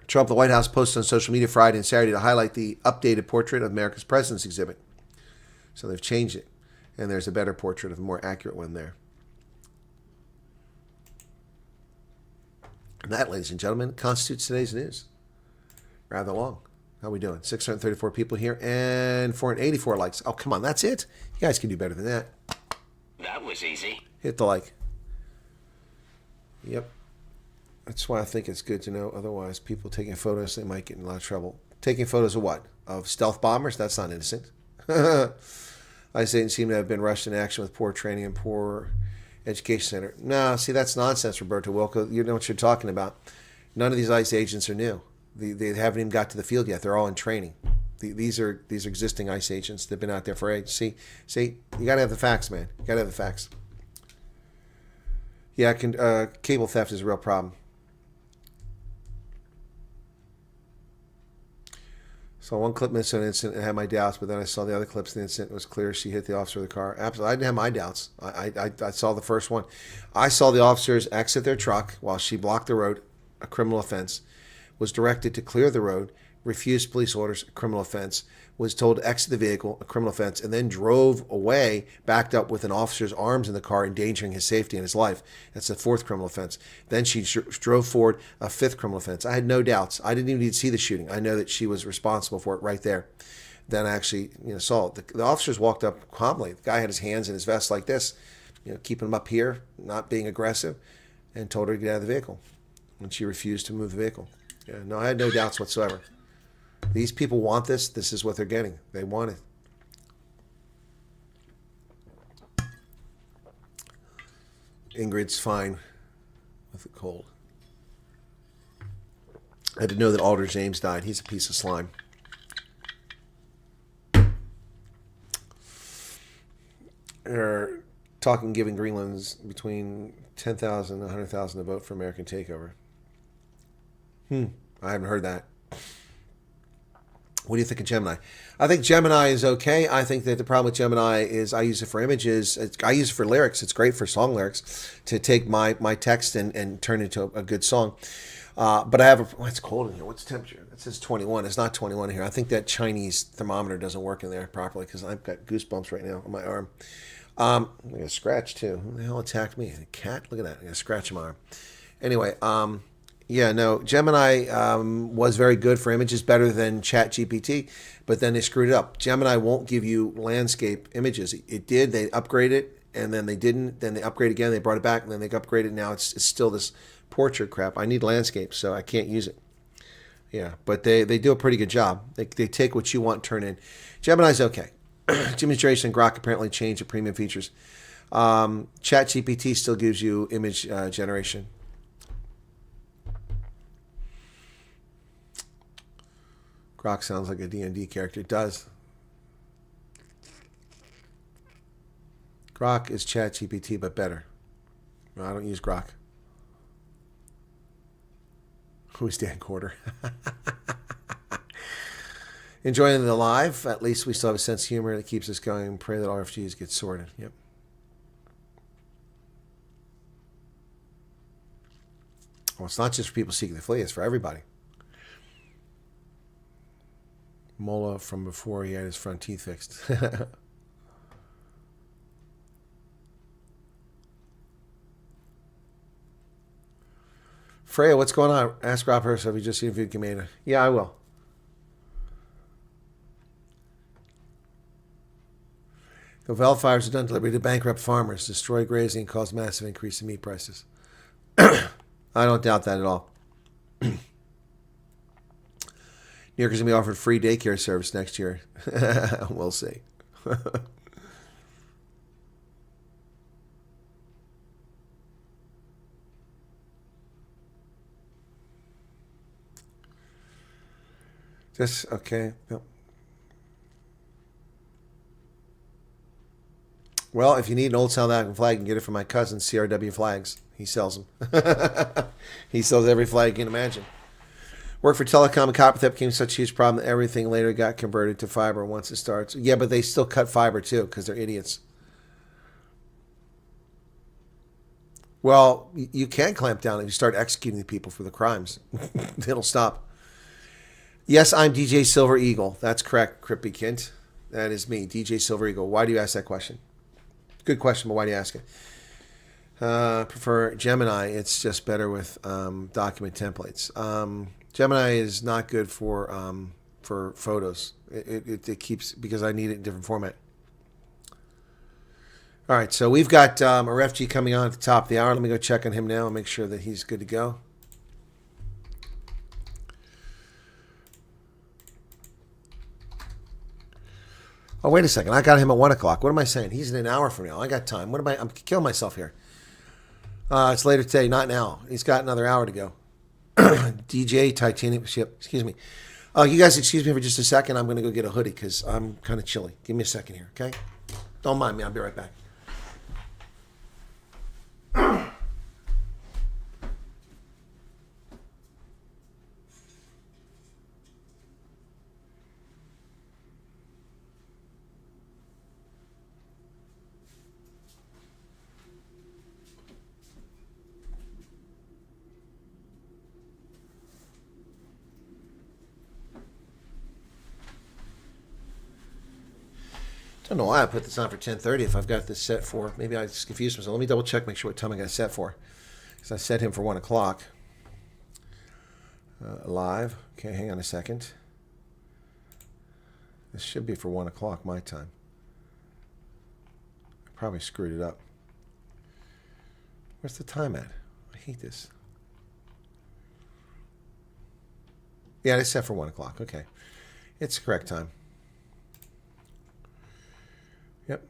Trump, the White House, posted on social media Friday and Saturday to highlight the updated portrait of America's Presidents exhibit. So they've changed it, and there's a better portrait of a more accurate one there. And that, ladies and gentlemen, constitutes today's news. Rather long. How are we doing? 634 people here and 484 likes. Oh, come on. That's it? You guys can do better than that. That was easy. Hit the like. Yep. That's why I think it's good to know. Otherwise, people taking photos, they might get in a lot of trouble. Taking photos of what? Of stealth bombers? That's not innocent. I say it seem to have been rushed into action with poor training and poor education center. No, see, that's nonsense, Roberto Wilco. You know what you're talking about. None of these ICE agents are new. They haven't even got to the field yet. They're all in training. These are existing ICE agents. They've been out there for ages. See, you got to have the facts, man. You got to have the facts. Yeah, cable theft is a real problem. So one clip missed an incident and had my doubts, but then I saw the other clips. The incident was clear. She hit the officer with the car. Absolutely, I didn't have my doubts. I saw the first one. I saw the officers exit their truck while she blocked the road, a criminal offense. Was directed to clear the road, refused police orders, a criminal offense, was told to exit the vehicle, a criminal offense, and then drove away, backed up with an officer's arms in the car, endangering his safety and his life. That's the 4th criminal offense. Then she drove forward, a 5th criminal offense. I had no doubts. I didn't even need to see the shooting. I know that she was responsible for it right there. Then I actually saw it. The officers walked up calmly. The guy had his hands in his vest like this, keeping him up here, not being aggressive, and told her to get out of the vehicle. And she refused to move the vehicle. Yeah, no, I had no doubts whatsoever. These people want this. This is what they're getting. They want it. Ingrid's fine with the cold. I didn't know that Alder James died. He's a piece of slime. They're talking giving Greenland's between 10,000 and 100,000 to vote for American takeover. I haven't heard that. What do you think of Gemini? I think Gemini is okay. I think that the problem with Gemini is I use it for images. I use it for lyrics. It's great for song lyrics to take my text and turn it into a good song. But I have a... Oh, it's cold in here. What's the temperature? It says 21. It's not 21 here. I think that Chinese thermometer doesn't work in there properly because I've got goosebumps right now on my arm. I got a scratch too. Who the hell attacked me? A cat? Look at that. I got a scratch on my arm. Anyway, yeah, no, Gemini was very good for images, better than ChatGPT, but then they screwed it up. Gemini won't give you landscape images. It did. They upgraded it, and then they didn't. Then they upgrade again. They brought it back, and then they upgraded. Now it's still this portrait crap. I need landscape, so I can't use it. Yeah, but they do a pretty good job. They take what you want and turn in. Gemini's okay. Image generation and Grok apparently changed the premium features. ChatGPT still gives you image generation. Grok sounds like a D&D character. It does. Grok is ChatGPT, but better. No, I don't use Grok. Who's Dan Quarter? Enjoying the live. At least we still have a sense of humor that keeps us going. Pray that all refugees get sorted. Yep. Well, it's not just for people seeking to flee. It's for everybody. Mola from before he had his front teeth fixed. Freya, what's going on? Ask Rob Hurst, have you just interviewed Commander? Yeah, I will. The wildfires are done deliberately to bankrupt farmers, destroy grazing, and cause massive increase in meat prices. I don't doubt that at all. New York is going to be offered free daycare service next year. We'll see. Just, okay. Yep. Well, if you need an old South African flag, you can get it from my cousin, CRW Flags. He sells them. He sells every flag you can imagine. Work for telecom and copper theft became such a huge problem that everything later got converted to fiber once it starts. Yeah, but they still cut fiber too because they're idiots. Well, you can clamp down if you start executing the people for the crimes. It'll stop. Yes, I'm DJ Silver Eagle. That's correct, Crippy Kint. That is me, DJ Silver Eagle. Why do you ask that question? Good question, but why do you ask it? Prefer Gemini. It's just better with document templates. Gemini is not good for photos. It keeps, because I need it in different format. All right, so we've got a refugee coming on at the top of the hour. Let me go check on him now and make sure that he's good to go. Oh, wait a second. I got him at 1 o'clock. What am I saying? He's in an hour from now. I got time. I'm killing myself here. It's later today, not now. He's got another hour to go. DJ Titanium Ship. Excuse me. You guys excuse me for just a second. I'm going to go get a hoodie because I'm kind of chilly. Give me a second here, okay? Don't mind me. I'll be right back. I don't know why I put this on for 10:30 if I've got this set for. Maybe I just confused myself. Let me double check, make sure what time I got it set for. Because I set him for 1 o'clock. Live. Okay, hang on a second. This should be for 1 o'clock my time. I probably screwed it up. Where's the time at? I hate this. Yeah, they set for 1 o'clock. Okay. It's the correct time. Yep.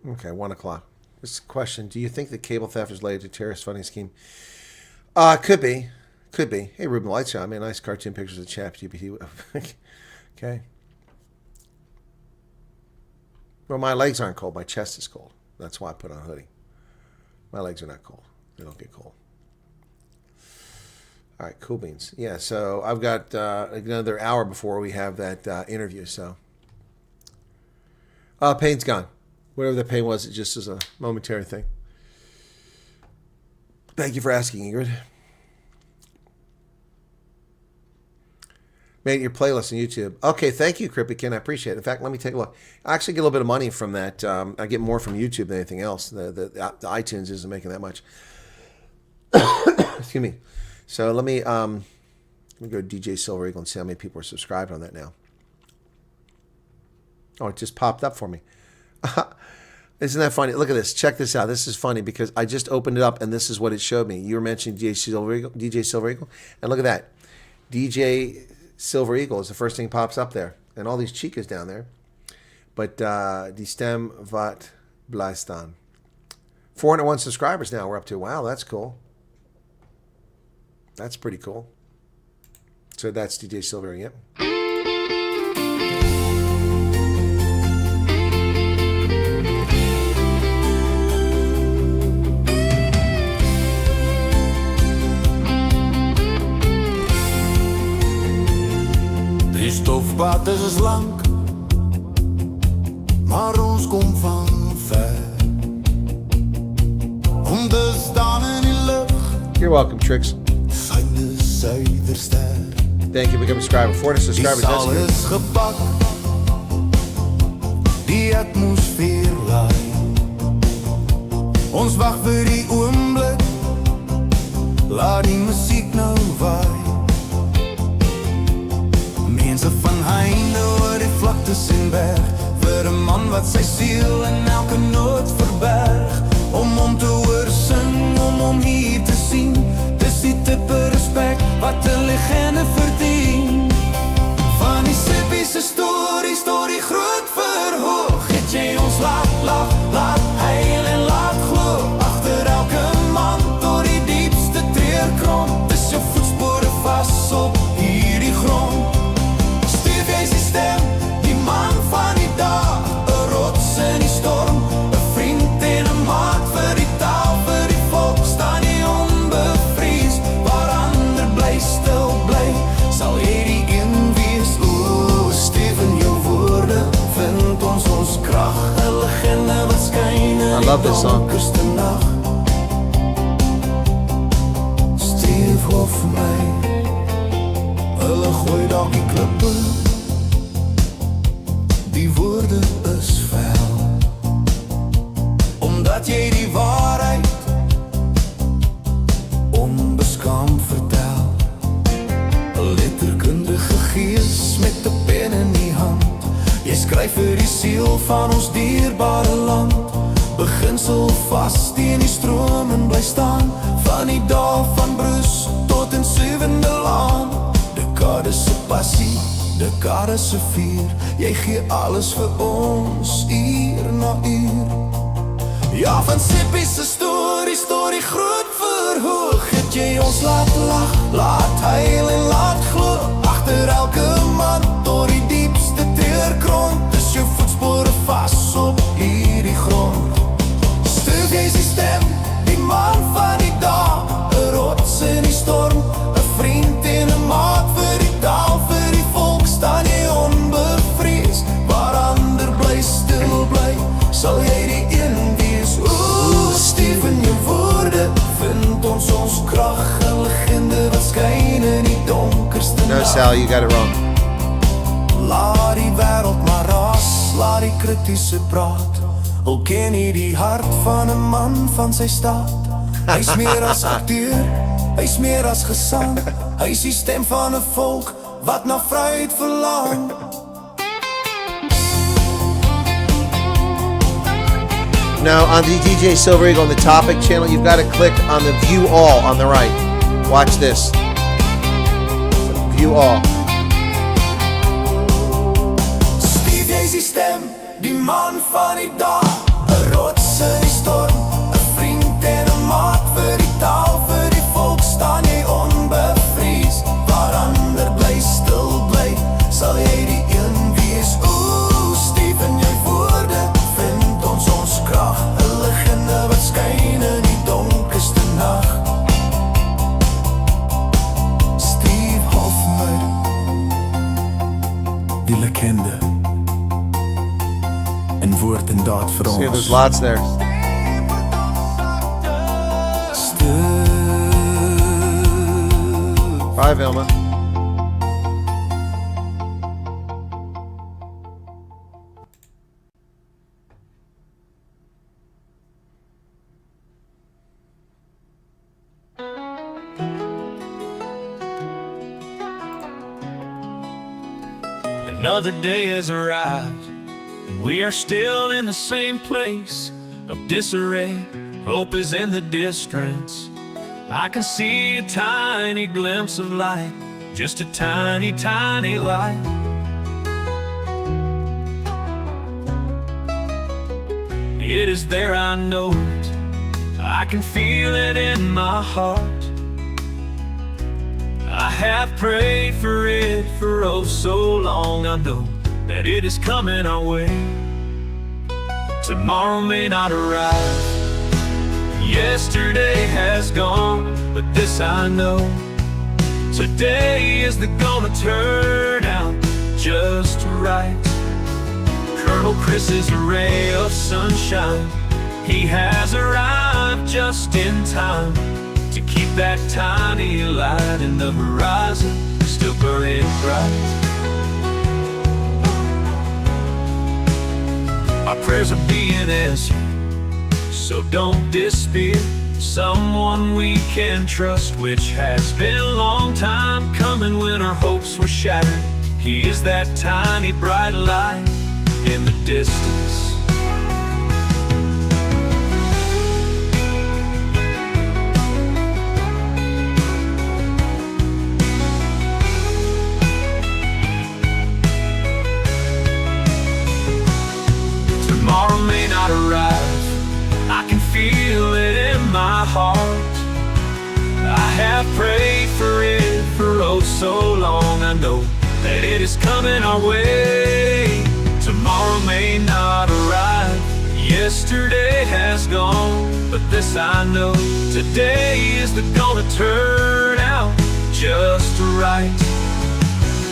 Okay, 1 o'clock. This question: do you think that cable theft is related to terrorist funding scheme? Could be. Could be. Hey, Ruben Lightshot, I made nice cartoon pictures of ChatGPT. Okay. Well, my legs aren't cold. My chest is cold. That's why I put on a hoodie. My legs are not cold. They don't get cold. All right, cool beans. Yeah, so I've got another hour before we have that interview. So, pain's gone. Whatever the pain was, it just is a momentary thing. Thank you for asking, Ingrid. Made your playlist on YouTube. Okay, thank you, Krippikin. I appreciate it. In fact, let me take a look. I actually get a little bit of money from that. I get more from YouTube than anything else. The iTunes isn't making that much. Excuse me. So let me go to DJ Silver Eagle and see how many people are subscribed on that now. Oh, it just popped up for me. Isn't that funny? Look at this. Check this out. This is funny because I just opened it up and this is what it showed me. You were mentioning DJ Silver Eagle, and look at that. DJ Silver Eagle is the first thing pops up there, and all these chicas down there. But die stem wat blijstaan. 401 subscribers now we're up to. Wow, that's cool. That's pretty cool. So that's DJ Silver. Yep. Die stofpad is lang, maar ons kom van ver. Om te staan in die lucht. You're welcome, Trix. Fyne suiderster. Thank you for becoming a subscriber. 40 subscribers. Die saal is gepak. Die atmosfeer laai. Ons wag vir die oomblik. Laat die musiek nou waai. Mense van heinde oor die vlaktes en berg. Vir 'n man wat sy siel in elke noot verberg. Om te hoor sing, om hier te sien. Dis die tipe respek wat 'n legende verdien. Van die sippiese stories tot die groot verhoog. Het jy ons laat lach, laat huil en laat glo. Agter elke man tot die diepste treurkront. Dis jou voetspore vas op hierdie grond. Stuur jy die stem, die man van die dag. 'n rots in die storm, 'n vriend en 'n maat. Vir die taal, vir die volk, staan jy onbevrees. Waar ander bly stil bly, sal jy die een wees. O, Steven, jou woorde vind ons krag. 'n legende wat skyn in die donkerste nag. Steve, hoor vir my, hulle gooi dalk die klippe. Die woorde is vuil, omdat jy die waarheid onbeskaamd vertel. 'n letterkundige gees met 'n pen in die hand. Jy skryf vir die siel van ons dierbare land. Beginsel vas teen die stroom en bly staan. Van die dae van Bruce tot in 7de laan. Dekades se passie, dekades se vuur. Jy gee alles vir ons, uur na uur. Ja, van sippiese stories tot die groot verhoog. Het jy ons laat lach, laat huil en laat glo. Agter elke man tot die diepste treurkront. Dis jou voetspore vas op hierdie grond. Stuur jy die stem, die man van die dag. 'n rots in die storm, 'n vriend en 'n maat. Vir die taal, vir die volk, staan jy onbevrees. Waar ander bly stil bly, sal jy die een wees. O, Steven, jou woorde vind ons krag. 'n legende wat skyn in die donkerste No, nag. Sal, you got it wrong. Laat die wêreld maar ras, laat die kritiese praat. Al ken jy die hart van 'n man van sy staat. Hy's meer as akteur, hy's meer as gesang. Hy's die stem van 'n volk wat na vryheid verlang. No, on the DJ Silver Eagle on the topic channel, you've got to click on the View All on the right. Watch this. View All. Steve jy die stem, die man van die dag, 'n rots in die storm, 'n vriend en 'n maat vir die taal, vir die volk staan jy onbevrees. Waar ander bly stil bly, sal jy die een wees. Oeh, Steve en jou woorde vind ons krag, 'n liggende wat skyn in die donkerste nag. Steve Hofmeyer, die legende, in woord en daad vir See, ons. there's lots there. Bye, Vilma. Another day has arrived, and we are still in the same place of disarray. Hope is in the distance. I can see a tiny glimpse of light, just a tiny, tiny light. It is there, I know it. I can feel it in my heart. I have prayed for it for oh so long. I know that it is coming our way. Tomorrow may not arrive. Yesterday has gone, but this I know. Today is gonna turn out just right. Colonel Chris is a ray of sunshine. He has arrived just in time to keep that tiny light in the horizon still burning bright. Our prayers are being answered, so don't despair. Someone we can trust, which has been a long time coming when our hopes were shattered. He is that tiny bright light in the distance. Tomorrow may not arrive. I can feel it in my heart. I have prayed for it for oh so long. I know that it is coming our way. Tomorrow may not arrive. Yesterday has gone, but this I know. Today is gonna turn out just right.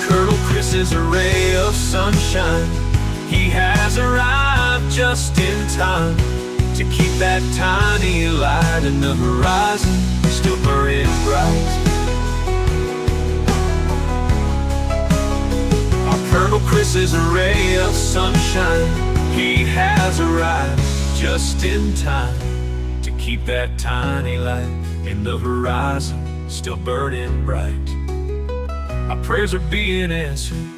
Colonel Chris is a ray of sunshine. He has arrived just in time to keep that tiny light in the horizon still burning bright. Our Colonel Chris is a ray of sunshine. He has arrived just in time to keep that tiny light in the horizon still burning bright. Our prayers are being answered,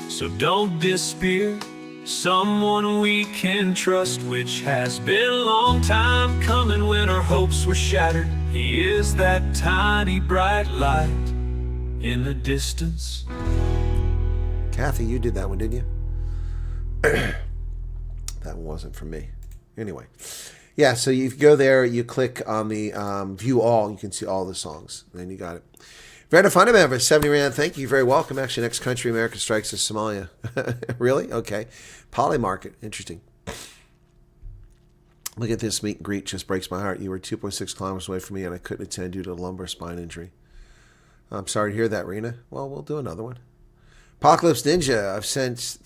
so don't despair. Someone we can trust, which has been a long time coming when our hopes were shattered. He is that tiny bright light in the distance. Kathy, you did that one, didn't you? That one wasn't for me. Anyway. Yeah, so you go there, you click on the View All, you can see all the songs. Then you got it. Brandon Funderman for 70 Rand, thank you. Very welcome. Actually, next country America strikes is Somalia. Really? Okay. Poly Market. Interesting. Look at this meet and greet. Just breaks my heart. You were 2.6 kilometers away from me, and I couldn't attend due to a lumbar spine injury. I'm sorry to hear that, Rena. Well, we'll do another one. Apocalypse Ninja. I've sent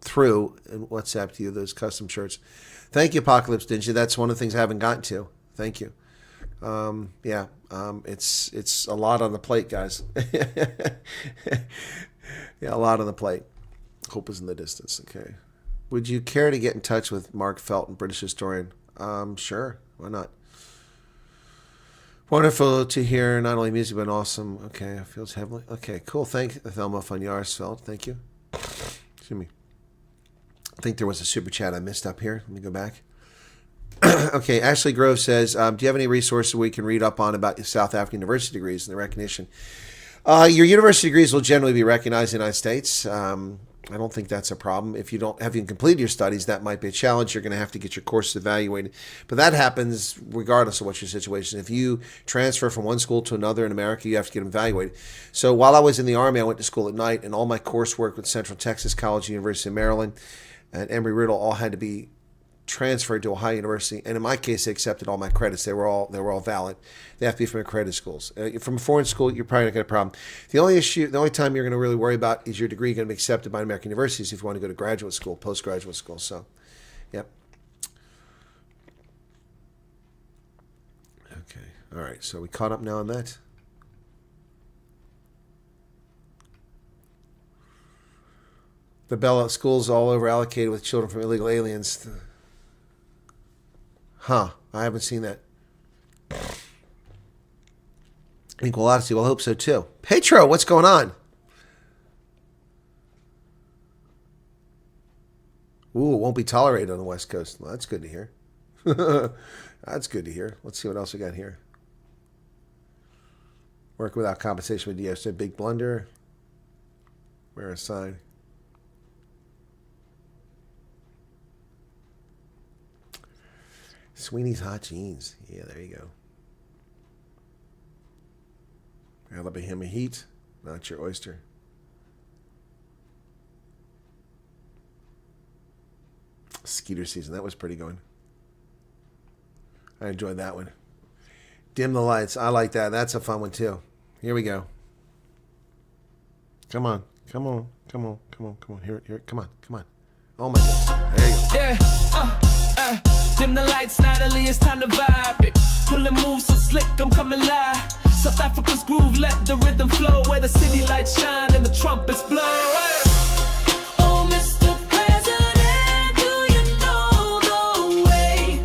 through in WhatsApp to you those custom shirts. Thank you, Apocalypse Ninja. That's one of the things I haven't gotten to. Thank you. It's a lot on the plate, guys. Yeah, a lot on the plate. Hope is in the distance. Okay. Would you care to get in touch with Mark Felton, British historian? Sure. Why not? Wonderful to hear not only music but awesome. Okay, it feels heavily. Okay, cool. Thank Thelma von Yarsfeld. Thank you. Excuse me. I think there was a super chat I missed up here. Let me go back. Okay, Ashley Grove says, do you have any resources we can read up on about your South African university degrees and the recognition? Your university degrees will generally be recognized in the United States. I don't think that's a problem. If you don't have even completed your studies, that might be a challenge. You're going to have to get your courses evaluated. But that happens regardless of what your situation is. If you transfer from one school to another in America, you have to get them evaluated. So while I was in the Army, I went to school at night, and all my coursework with Central Texas College, University of Maryland, and Embry-Riddle all had to be transferred to Ohio University, and in my case, they accepted all my credits. They were all valid. They have to be from accredited schools. From a foreign school, you're probably not going to have a problem. The only time you're going to really worry about is your degree going to be accepted by American universities if you want to go to graduate school, postgraduate school. So, yep. Okay. All right. So we caught up now on that. The Bella schools all over allocated with children from illegal aliens. Huh. I haven't seen that. Equal honesty. Well, I hope so too. Petro, what's going on? Ooh, it won't be tolerated on the West Coast. Well, that's good to hear. That's good to hear. Let's see what else we got here. Work without compensation with DS. A big blunder. Wear a sign. Sweeney's Hot Jeans. Yeah, there you go. Alabama Heat. Not your oyster. Skeeter season. That was pretty good. I enjoyed that one. Dim the lights. I like that. That's a fun one too. Here we go. Come on. Come on. Come on. Come on. Come on. Here. Come on. Come on. Oh my goodness. There you go. Yeah, dim the lights, Natalie, it's time to vibe it. Pulling moves so slick, I'm coming live. South Africa's groove, let the rhythm flow. Where the city lights shine and the trumpets blow. Oh, Mr. President, do you know the way?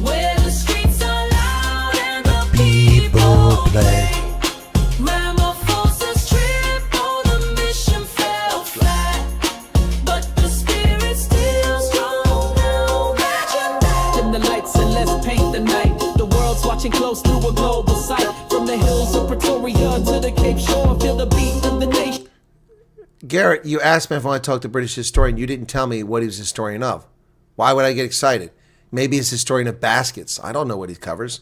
Where the streets are loud and the people play. Ramaphosa's trip, oh, the mission fell flat. But the spirit's still strong now. Imagine that. Dim the lights and let's paint the night. The world's watching close through a global sight. From the hills of Pretoria to the Cape Shore, feel the beat of the nation. Garrett, you asked me if I want to talk to a British historian. You didn't tell me what he was a historian of. Why would I get excited? Maybe he's a historian of baskets. I don't know what he covers.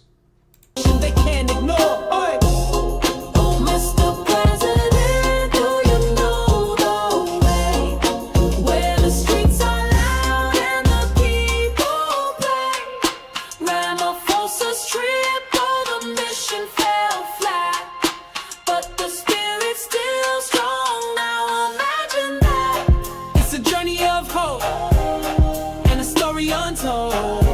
They can't ignore. Oh, Mr. President, do you know the way? Where the streets are loud and the people play. Ramaphosa's trip, oh, the mission fell flat. But the spirit's still strong now. Imagine that. It's a journey of hope and a story untold.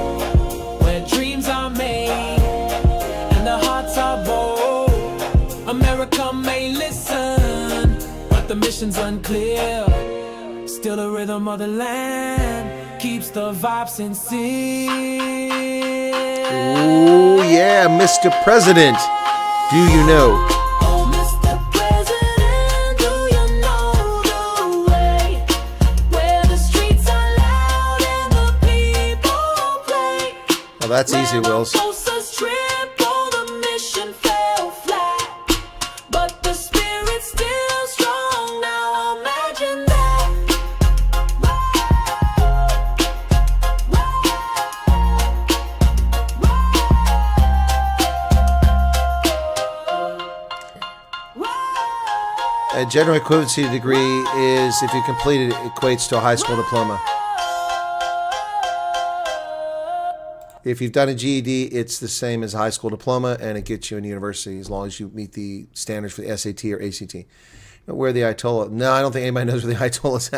Where dreams are made and the hearts are bold. America may listen, but the mission's unclear. Still the rhythm of the land keeps the vibe sincere. Oh, yeah, Mr. President. Do you know? Oh, Mr. President, do you know the way? Where the streets are loud and the people play. Well, that's easy, Wills. Ramaphosa's trip, oh, the mission fell flat. But the spirit's still strong now. Imagine that. A general equivalency degree is, if you complete it, equates to a high school diploma. If you've done a GED, it's the same as a high school diploma, and it gets you in university as long as you meet the standards for the SAT or ACT. Where the Ayatollah? No, I don't think anybody knows where the Ayatollah's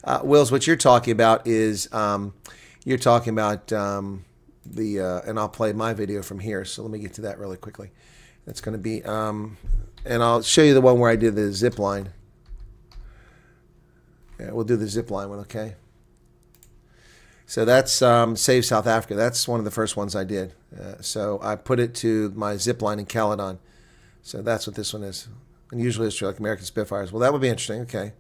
at. Wills, what you're talking about is you're talking about and I'll play my video from here. So let me get to that really quickly. That's going to be, and I'll show you the one where I did the zip line. Yeah, we'll do the zip line one, okay? So that's Save South Africa. That's one of the first ones I did. So I put it to my zip line in Caledon. So that's what this one is. And usually it's like American Spitfires. Well, that would be interesting. Okay.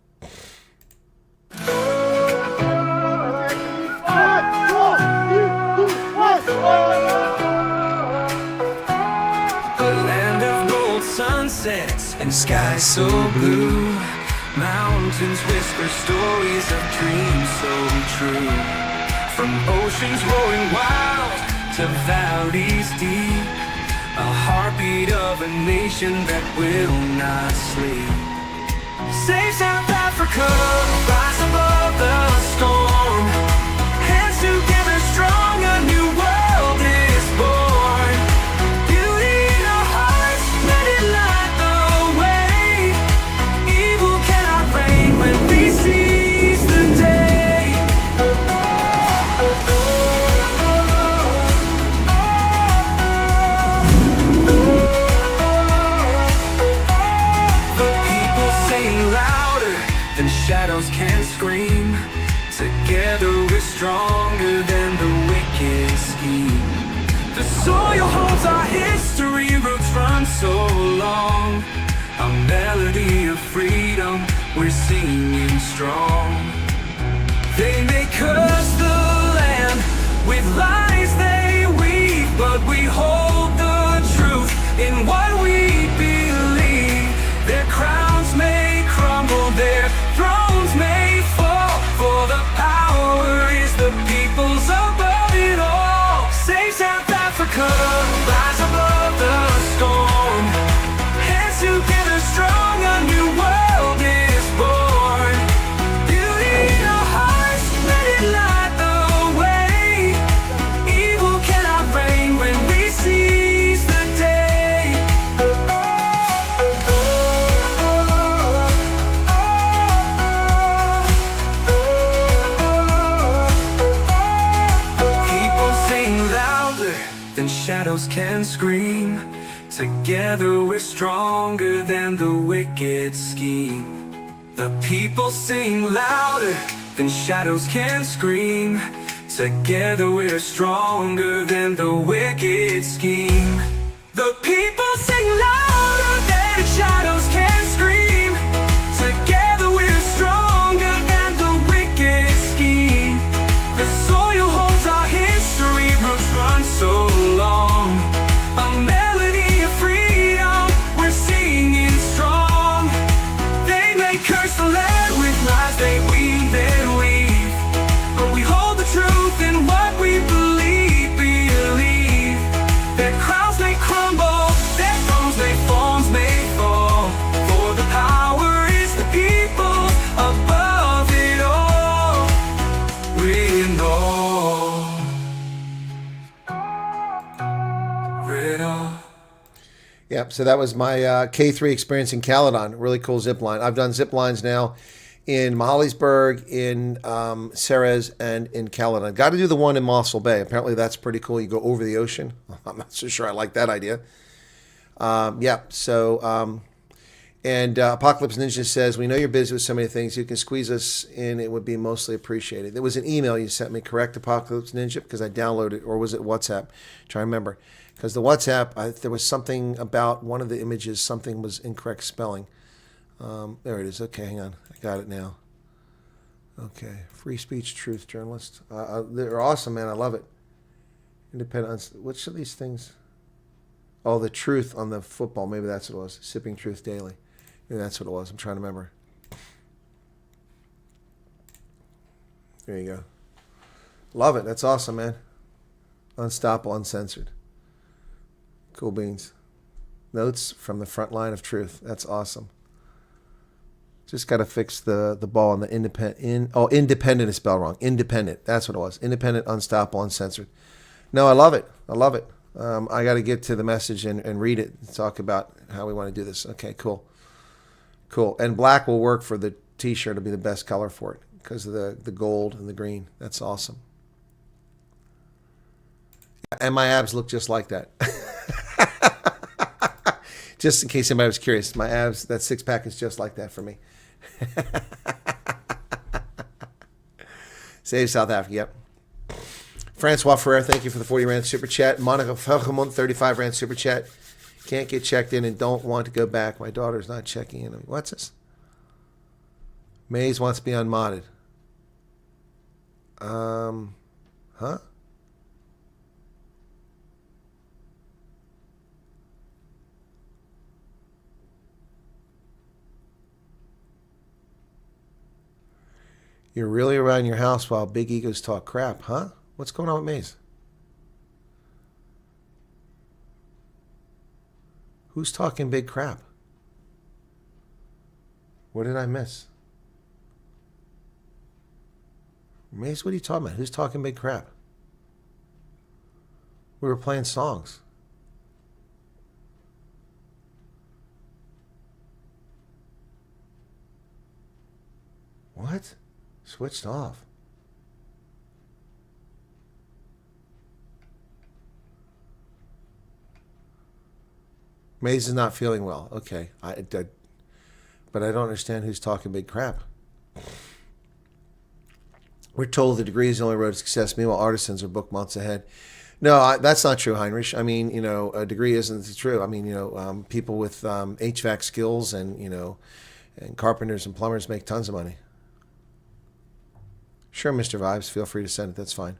Sky so blue, mountains whisper stories of dreams so true. From oceans roaring wild to valleys deep, a heartbeat of a nation that will not sleep. Save South Africa, rise above the storm. Hands together strong, a new world is born. Beauty in our hearts, let it light the way. Evil cannot reign when we seize the day. The people sing louder than shadows can scream. Together we're stronger than the wicked scheme. The soil holds our history, roots run so long. A melody of freedom, we're singing strong. They may curse the land with lies they weave, but we hold the truth in what we believe. Their crowns may crumble, their thrones may fall, for the power is the people's above it all. Save South Africa, rise above the storm. Hands together strong, a new world is born. Beauty in our hearts, let it light the way. Evil cannot reign when we seize the day. People sing louder than shadows can scream. Together we're stronger than the wicked scheme. The people sing louder than shadows can scream. Together we're stronger than the wicked scheme. The people sing louder than shadows can scream. Together we're stronger than the wicked scheme. The soil holds our history, roots run so long. A melody of freedom, we're singing strong. They may curse the land with lies they weave and weave, but we hold the truth in what we believe. Their crowns may crumble, their thrones may fall, for the power is the people above it all. We know it all. Yep. So that was my K3 experience in Caledon. Really cool zip line. I've done zip lines now in Mahalicesburg, in Ceres, and in Caledon. Got to do the one in Mossel Bay. Apparently that's pretty cool. You go over the ocean. I'm not so sure I like that idea. Yeah. So, and Apocalypse Ninja says, we know you're busy with so many things. You can squeeze us in. It would be mostly appreciated. There was an email you sent me, correct, Apocalypse Ninja, because I downloaded it, or was it WhatsApp? Try to remember. Because the WhatsApp, there was something about one of the images, something was incorrect spelling. There it is. Okay, hang on. I got it now. Okay. Free speech, truth, journalist. They're awesome, man. I love it. Independent. Which of these things? Oh, the truth on the football. Maybe that's what it was. Sipping Truth Daily. Maybe that's what it was. I'm trying to remember. There you go. Love it. That's awesome, man. Unstoppable, uncensored. Cool beans. Notes from the front line of truth. That's awesome. Just got to fix the ball on the independent. Independent is spelled wrong. Independent. That's what it was. Independent, unstoppable, uncensored. No, I love it. I love it. I got to get to the message and read it and talk about how we want to do this. Okay, cool. Cool. And black will work for the t-shirt. It'll be the best color for it because of the gold and the green. That's awesome. And my abs look just like that. Just in case anybody was curious, my abs, that six-pack is just like that for me. Save South Africa, yep. Francois Ferrer, thank you for the 40 Rand Super Chat. Monica Felgemont, 35 Rand Super Chat. Can't get checked in and don't want to go back. My daughter's not checking in. What's this? Maze wants to be unmodded. Huh? You're really around your house while big egos talk crap, huh? What's going on with Maze? Who's talking big crap? What did I miss? Maze, what are you talking about? Who's talking big crap? We were playing songs. What? Switched off. Maze is not feeling well. Okay. But I don't understand who's talking big crap. We're told the degree is the only road to success. Meanwhile, artisans are booked months ahead. No, that's not true, Heinrich. I mean, a degree isn't true. I mean, people with HVAC skills and, and carpenters and plumbers make tons of money. Sure, Mr. Vibes, feel free to send it. That's fine.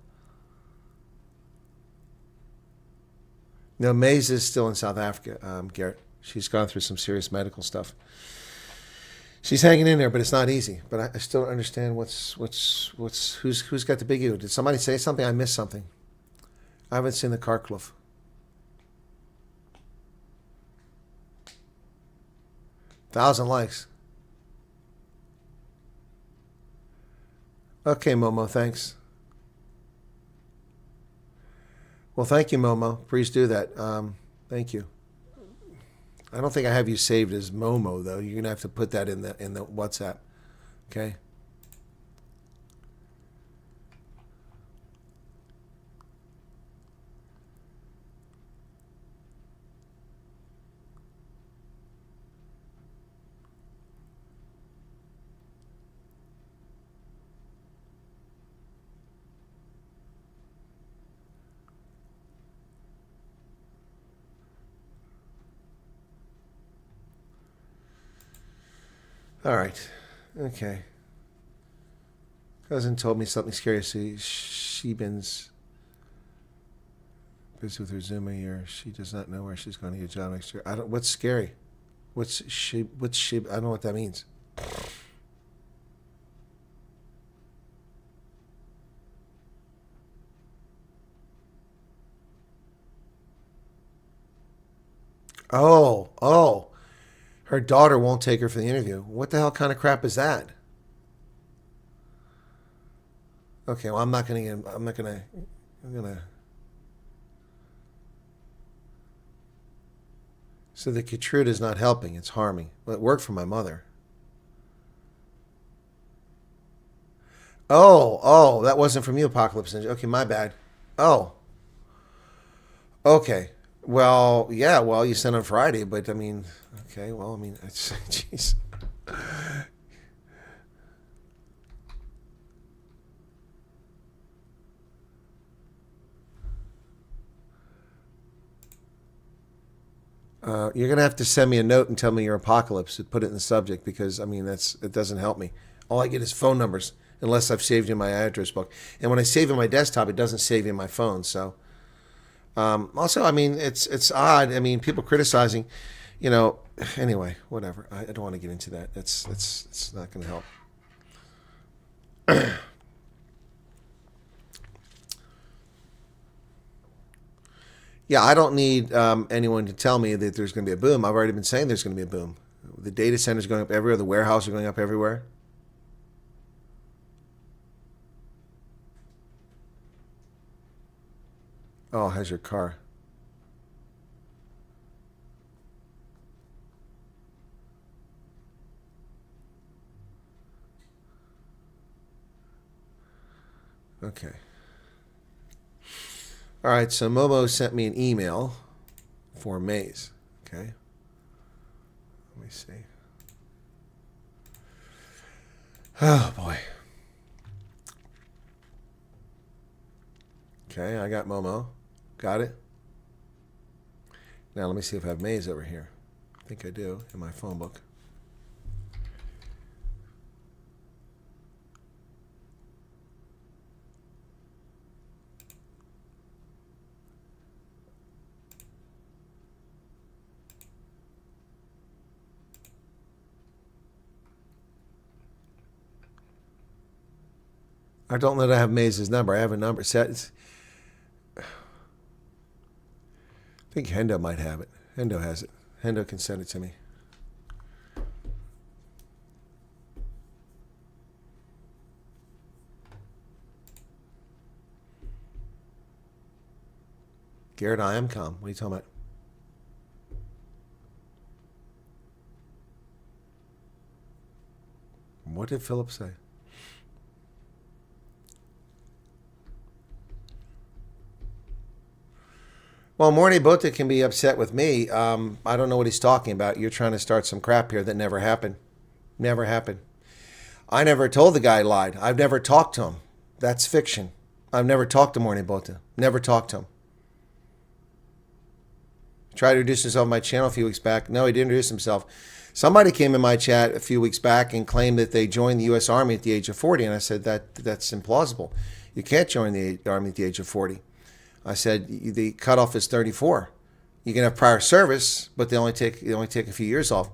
No, Maze is still in South Africa, Garrett. She's gone through some serious medical stuff. She's hanging in there, but it's not easy. But I still don't understand who's got the big ego. Did somebody say something? I missed something. I haven't seen the car cliff. Thousand likes. Okay, Momo, thanks. Well, thank you, Momo. Please do that. Thank you. I don't think I have you saved as Momo, though. You're gonna have to put that in the WhatsApp. Okay. All right. Okay. Cousin told me something scary. She's busy with her Zoom a year. She does not know where she's going to get a job next year. What's scary? What's she? I don't know what that means. Oh. Her daughter won't take her for the interview. What the hell kind of crap is that? Okay, well, I'm gonna. So the Keytruda is not helping; it's harming. Well, it worked for my mother. Oh, that wasn't from you, Apocalypse Ninja. Okay, my bad. Oh. Okay. Well, yeah. Well, you sent on Friday, but I mean. Okay, well, I mean, it's, jeez. You're gonna have to send me a note and tell me your apocalypse to put it in the subject because I mean it doesn't help me. All I get is phone numbers unless I've saved in my address book. And when I save in my desktop, it doesn't save in my phone. So also, I mean, it's odd. I mean, people criticizing. Anyway, whatever. I don't want to get into that. It's not going to help. Yeah, I don't need anyone to tell me that there's going to be a boom. I've already been saying there's going to be a boom. The data centers going up everywhere. The warehouses are going up everywhere. Oh, how's your car? Okay. All right, so Momo sent me an email for Maze. Okay. Let me see. Oh, boy. Okay, I got Momo. Got it. Now let me see if I have Maze over here. I think I do in my phone book. I don't know that I have Maze's number. I have a number set. I think Hendo might have it. Hendo has it. Hendo can send it to me. Garrett, I am calm. What are you talking about? What did Philip say? Well, Morny Bota can be upset with me. I don't know what he's talking about. You're trying to start some crap here that never happened. Never happened. I never told the guy he lied. I've never talked to him. That's fiction. I've never talked to Morny Bota. Never talked to him. Tried to introduce himself on my channel a few weeks back. No, he didn't introduce himself. Somebody came in my chat a few weeks back and claimed that they joined the U.S. Army at the age of 40. And I said, that's implausible. You can't join the Army at the age of 40. I said, the cutoff is 34. You can have prior service, but they only take a few years off.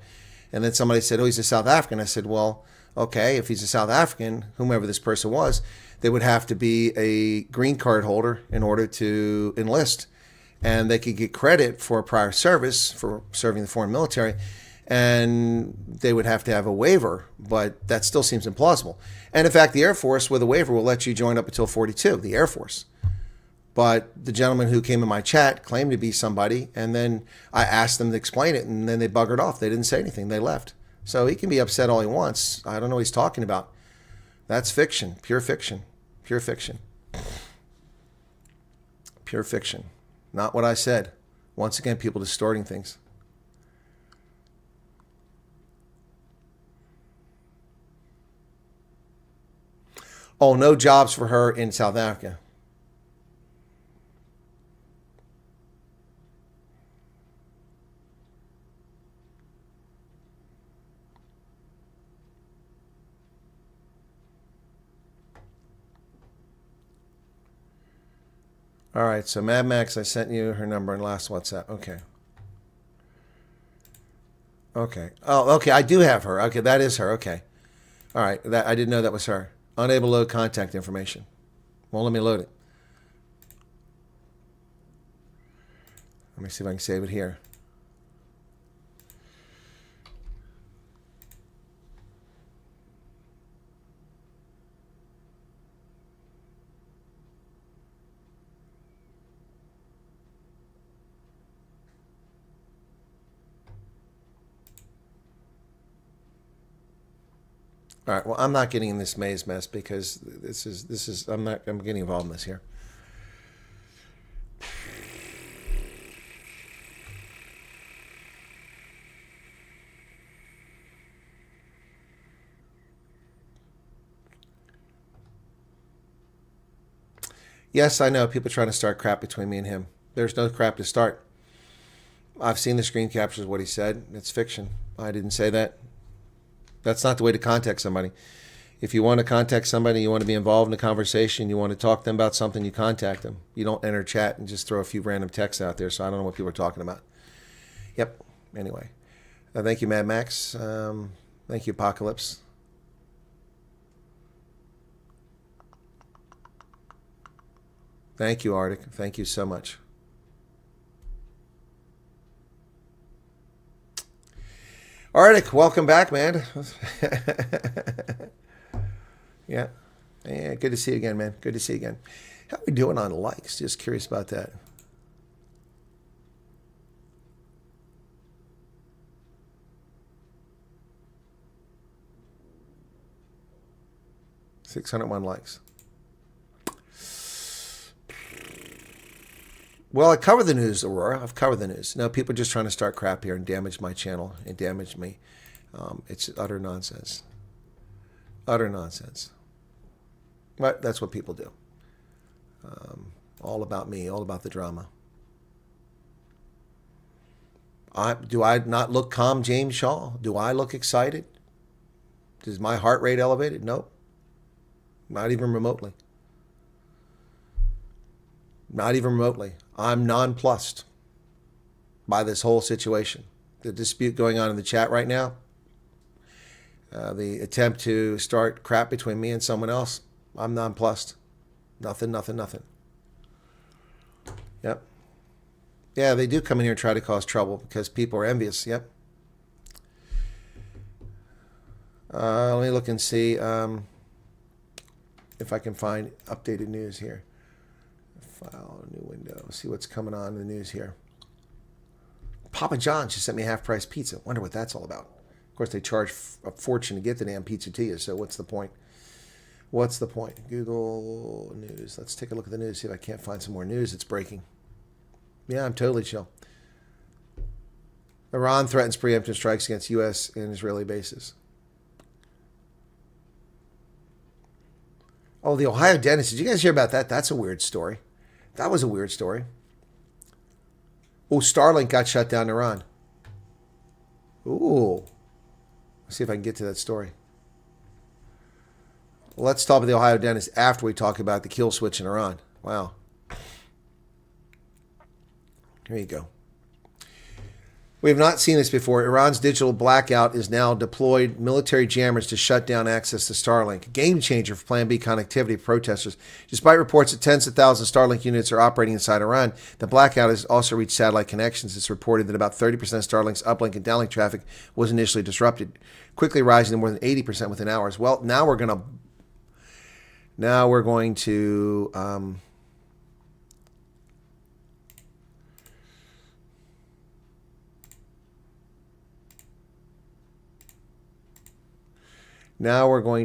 And then somebody said, oh, he's a South African. I said, well, okay, if he's a South African, whomever this person was, they would have to be a green card holder in order to enlist. And they could get credit for prior service for serving the foreign military. And they would have to have a waiver, but that still seems implausible. And in fact, the Air Force with a waiver will let you join up until 42, the Air Force. But the gentleman who came in my chat claimed to be somebody, and then I asked them to explain it, and then they buggered off. They didn't say anything. They left. So he can be upset all he wants. I don't know what he's talking about. That's fiction. Pure fiction. Pure fiction. Pure fiction. Not what I said. Once again, people distorting things. Oh, no jobs for her in South Africa. All right, so Mad Max, I sent you her number in last WhatsApp. Okay. Okay. Oh, okay, I do have her. Okay, that is her. Okay. All right, that I didn't know that was her. Unable to load contact information. Won't let me load it. Let me see if I can save it here. All right. Well, I'm not getting in this maze mess because this is I'm getting involved in this here. Yes, I know people trying to start crap between me and him. There's no crap to start. I've seen the screen captures of what he said. It's fiction. I didn't say that. That's not the way to contact somebody. If you want to contact somebody, you want to be involved in a conversation, you want to talk to them about something, you contact them. You don't enter chat and just throw a few random texts out there, so I don't know what people are talking about. Yep. Anyway. Thank you, Mad Max. Thank you, Apocalypse. Thank you, Arctic. Thank you so much. Arctic, welcome back, man. Yeah. Yeah, good to see you again, man. Good to see you again. How are we doing on likes? Just curious about that. $601 likes. Well, I cover the news, Aurora. I've covered the news. No, people are just trying to start crap here and damage my channel and damage me. It's utter nonsense. Utter nonsense. But that's what people do. All about me, all about the drama. Do I not look calm, James Shaw? Do I look excited? Is my heart rate elevated? Nope. Not even remotely. Not even remotely. I'm nonplussed by this whole situation. The dispute going on in the chat right now, the attempt to start crap between me and someone else, I'm nonplussed. Nothing. Yep. Yeah, they do come in here and try to cause trouble because people are envious. Yep. Let me look and see if I can find updated news here. File, new window. See what's coming on in the news here. Papa John's just sent me half-price pizza. Wonder what that's all about. Of course, they charge a fortune to get the damn pizza to you, so what's the point? What's the point? Google News. Let's take a look at the news, see if I can't find some more news that's breaking. Yeah, I'm totally chill. Iran threatens preemptive strikes against U.S. and Israeli bases. Oh, the Ohio dentist. Did you guys hear about that? That's a weird story. That was a weird story. Oh, Starlink got shut down in Iran. Ooh. Let's see if I can get to that story. Let's talk about the Ohio dentist after we talk about the kill switch in Iran. Wow. Here you go. We have not seen this before. Iran's digital blackout is now deployed military jammers to shut down access to Starlink. Game changer for Plan B connectivity for protesters. Despite reports that tens of thousands of Starlink units are operating inside Iran, the blackout has also reached satellite connections. It's reported that about 30% of Starlink's uplink and downlink traffic was initially disrupted, quickly rising to more than 80% within hours. Well, now we're going to Now we're going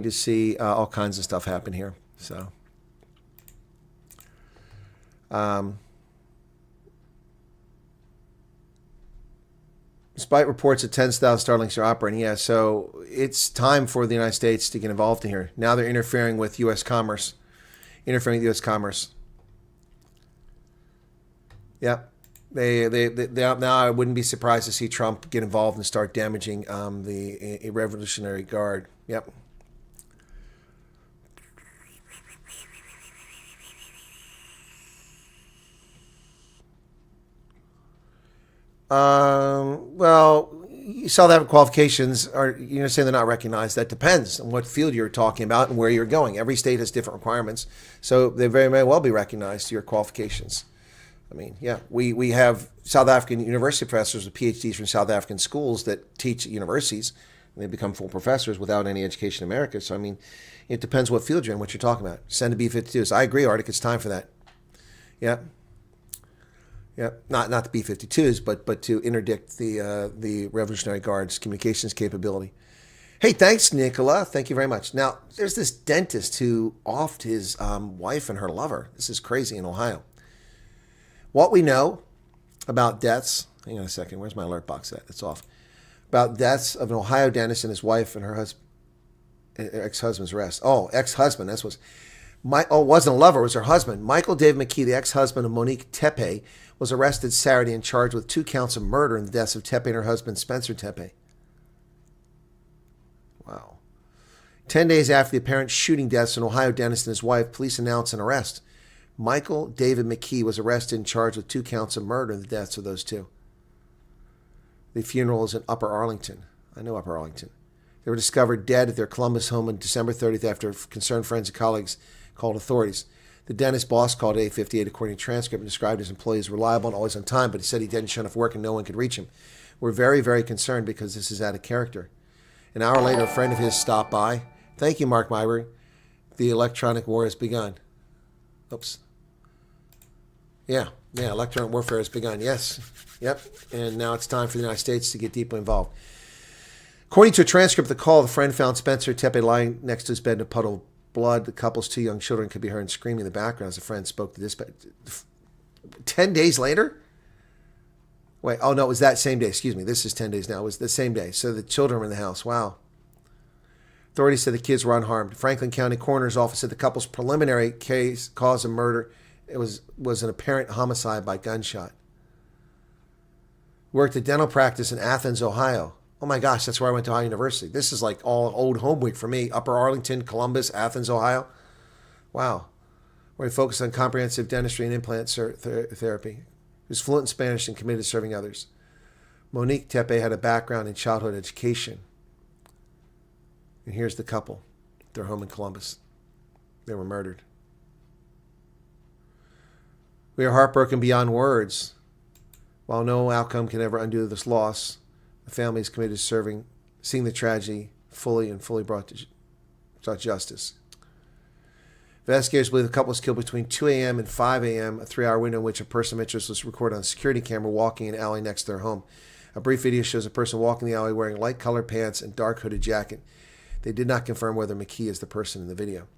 to see all kinds of stuff happen here. So, despite reports that tens of thousands of Starlinks are operating, yeah, so it's time for the United States to get involved in here. Now they're interfering with U.S. commerce. Yep. They now I wouldn't be surprised to see Trump get involved and start damaging the Revolutionary Guard. Yep. Well, South African qualifications are, saying they're not recognized. That depends on what field you're talking about and where you're going. Every state has different requirements, so they very may well be recognized, your qualifications. I mean, yeah, we have South African university professors with PhDs from South African schools that teach at universities, and they become full professors without any education in America. So, I mean, it depends what field you're in, what you're talking about. Send to B-52s. I agree, Arctic. It's time for that. Yeah. Yeah, not the B-52s, but to interdict the Revolutionary Guard's communications capability. Hey, thanks, Nicola. Thank you very much. Now, there's this dentist who offed his wife and her lover. This is crazy in Ohio. What we know about deaths, hang on a second, where's my alert box at? It's off. About deaths of an Ohio dentist and his wife and her ex-husband's arrest. Oh, ex-husband, that's what's... it wasn't a lover, it was her husband. Michael David McKee, the ex-husband of Monique Tepe, was arrested Saturday and charged with 2 counts of murder in the deaths of Tepe and her husband, Spencer Tepe. Wow. 10 days after the apparent shooting deaths of an Ohio dentist and his wife, police announced an arrest. Michael David McKee was arrested and charged with 2 counts of murder in the deaths of those two. The funeral is in Upper Arlington. I know Upper Arlington. They were discovered dead at their Columbus home on December 30th after concerned friends and colleagues called authorities. The dentist boss called 8:58 according to transcript and described his employee as reliable and always on time, but he said he didn't show enough work and no one could reach him. We're very, very concerned because this is out of character. An hour later, a friend of his stopped by. Thank you, Mark Myberg. The electronic war has begun. Oops. Yeah, electronic warfare has begun. Yes, yep. And now it's time for the United States to get deeply involved. According to a transcript of the call, the friend found Spencer Tepe lying next to his bed in a puddle of blood. The couple's 2 young children could be heard screaming in the background as the friend spoke to dispatch. 10 days later? Wait, oh no, it was that same day. Excuse me, this is 10 days now. It was the same day. So the children were in the house. Wow. Authorities said the kids were unharmed. Franklin County Coroner's Office said the couple's preliminary cause of murder was an apparent homicide by gunshot. Worked at dental practice in Athens, Ohio. Oh my gosh, that's where I went to Ohio University. This is like all old home week for me. Upper Arlington, Columbus, Athens, Ohio. Wow. Where he focused on comprehensive dentistry and implant therapy. He was fluent in Spanish and committed to serving others. Monique Tepe had a background in childhood education. And here's the couple. Their home in Columbus. They were murdered. We are heartbroken beyond words. While no outcome can ever undo this loss, the family is committed to seeing the tragedy fully brought to justice. Investigators believe the couple was killed between 2 a.m. and 5 a.m., a 3-hour window in which a person of interest was recorded on a security camera walking in an alley next to their home. A brief video shows a person walking the alley wearing light-colored pants and dark hooded jacket. They did not confirm whether McKee is the person in the video.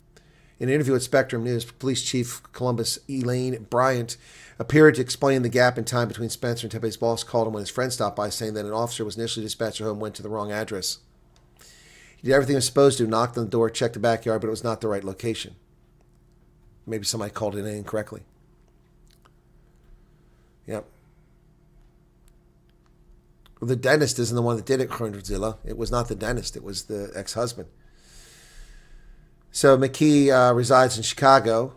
In an interview with Spectrum News, Police Chief Columbus Elaine Bryant appeared to explain the gap in time between Spencer and Tepe's boss called him when his friend stopped by, saying that an officer was initially dispatched to home and went to the wrong address. He did everything he was supposed to, knocked on the door, checked the backyard, but it was not the right location. Maybe somebody called it in incorrectly. Yep. Well, the dentist isn't the one that did it, Zilla. It was not the dentist. It was the ex-husband. So McKee resides in Chicago.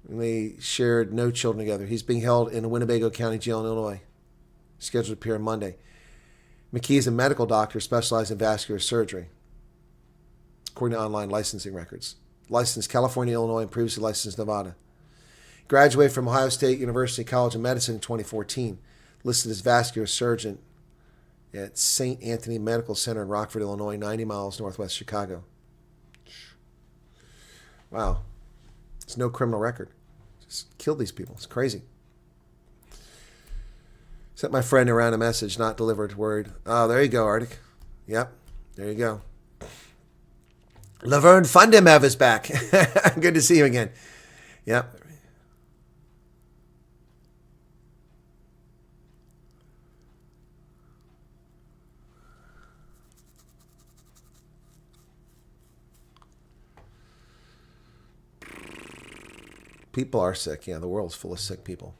And they shared no children together. He's being held in a Winnebago County jail in Illinois. Scheduled to appear on Monday. McKee is a medical doctor specialized in vascular surgery, according to online licensing records. Licensed California, Illinois, and previously licensed Nevada. Graduated from Ohio State University College of Medicine in 2014. Listed as vascular surgeon at St. Anthony Medical Center in Rockford, Illinois, 90 miles northwest Chicago. Wow. There's no criminal record. Just killed these people. It's crazy. Sent my friend around a message, not delivered, worried. Oh, there you go, Arctic. Yep, there you go. Laverne Fundemev is back. Good to see you again. Yep. People are sick. Yeah, the world's full of sick people.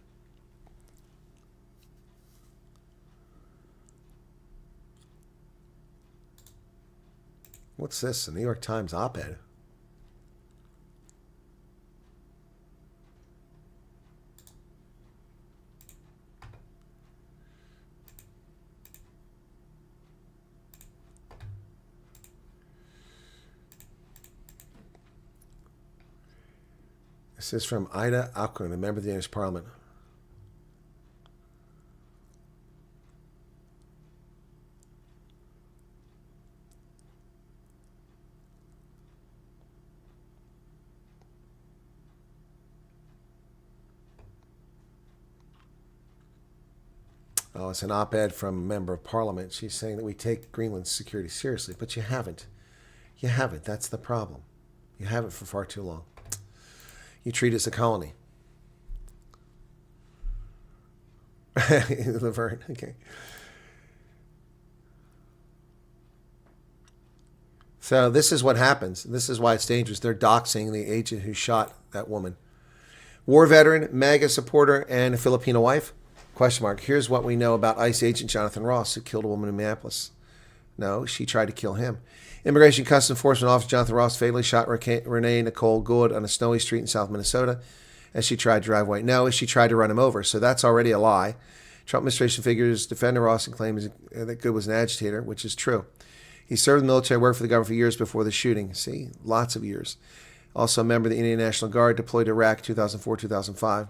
What's this? A New York Times op-ed. This is from Ida Aucoin, a member of the Danish Parliament. Oh, it's an op-ed from a member of Parliament. She's saying that we take Greenland's security seriously, but you haven't. You haven't. That's the problem. You haven't for far too long. You treat it as a colony. Laverne, okay. So this is what happens. This is why it's dangerous. They're doxing the agent who shot that woman. War veteran, MAGA supporter, and a Filipino wife? Question mark. Here's what we know about ICE agent Jonathan Ross, who killed a woman in Minneapolis. No, she tried to kill him. Immigration Customs Enforcement Officer Jonathan Ross fatally shot Renee Nicole Good on a snowy street in South Minnesota as she tried to drive away. No, she tried to run him over, so that's already a lie. Trump administration figures defend Ross and claim that Good was an agitator, which is true. He served in the military, worked for the government for years before the shooting. See, lots of years. Also a member of the Indian National Guard, deployed to Iraq 2004-2005.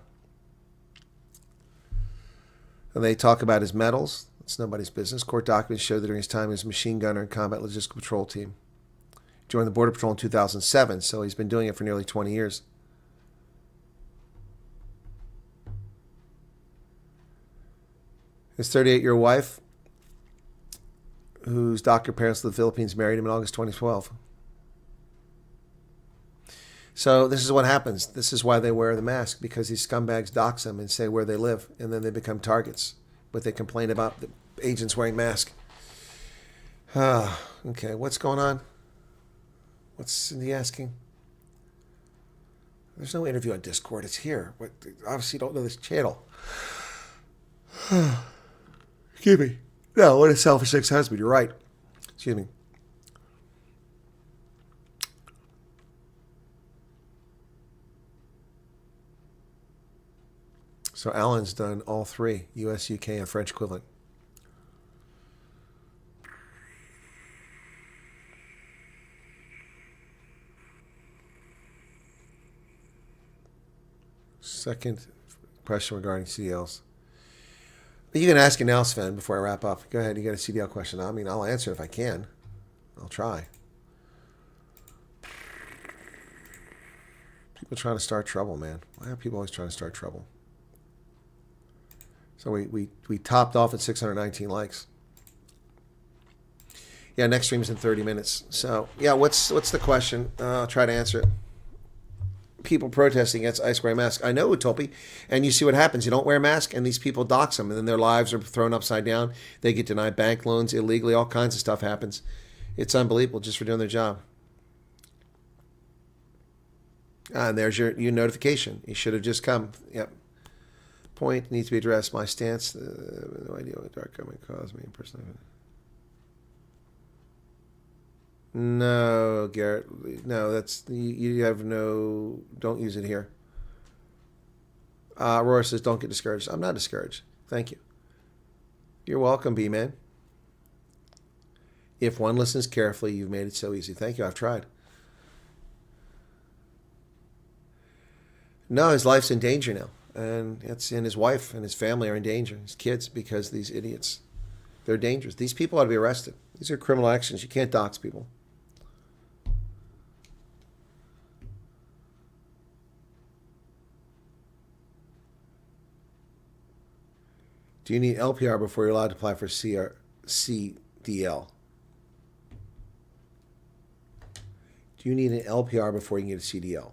And they talk about his medals. It's nobody's business. Court documents show that during his time as a machine gunner and combat logistical patrol team. Joined the Border Patrol in 2007, so he's been doing it for nearly 20 years. His 38-year wife, whose doctor parents of the Philippines, married him in August 2012. So this is what happens. This is why they wear the mask, because these scumbags dox them and say where they live, and then they become targets. But they complain about the agents wearing masks. Okay, what's going on? What's Cindy asking? There's no interview on Discord. It's here. What? Obviously, you don't know this channel. Excuse me. No, what a selfish ex-husband. You're right. Excuse me. So Alan's done all three, US, UK, and French equivalent. Second question regarding CDLs. You can ask it now, Sven, before I wrap up. Go ahead. You got a CDL question. I mean, I'll answer it if I can. I'll try. People trying to start trouble, man. Why are people always trying to start trouble? So we topped off at 619 likes. Yeah, next stream is in 30 minutes. So, yeah, what's the question? I'll try to answer it. People protesting against ice wearing masks. I know, Utopi. And you see what happens. You don't wear a mask, and these people dox them, and then their lives are thrown upside down. They get denied bank loans illegally. All kinds of stuff happens. It's unbelievable just for doing their job. And there's your notification. You should have just come. Yep. Point needs to be addressed. My stance. No idea what dark comment caused me personally. No, Garrett. No, that's you have no. Don't use it here. Aurora says, "Don't get discouraged." I'm not discouraged. Thank you. You're welcome, B-Man. If one listens carefully, you've made it so easy. Thank you. I've tried. No, his life's in danger now, and his wife and his family are in danger. His kids, because these idiots, they're dangerous. These people ought to be arrested. These are criminal actions. You can't dox people. Do you need LPR before you're allowed to apply for CDL? Do you need an LPR before you can get a CDL?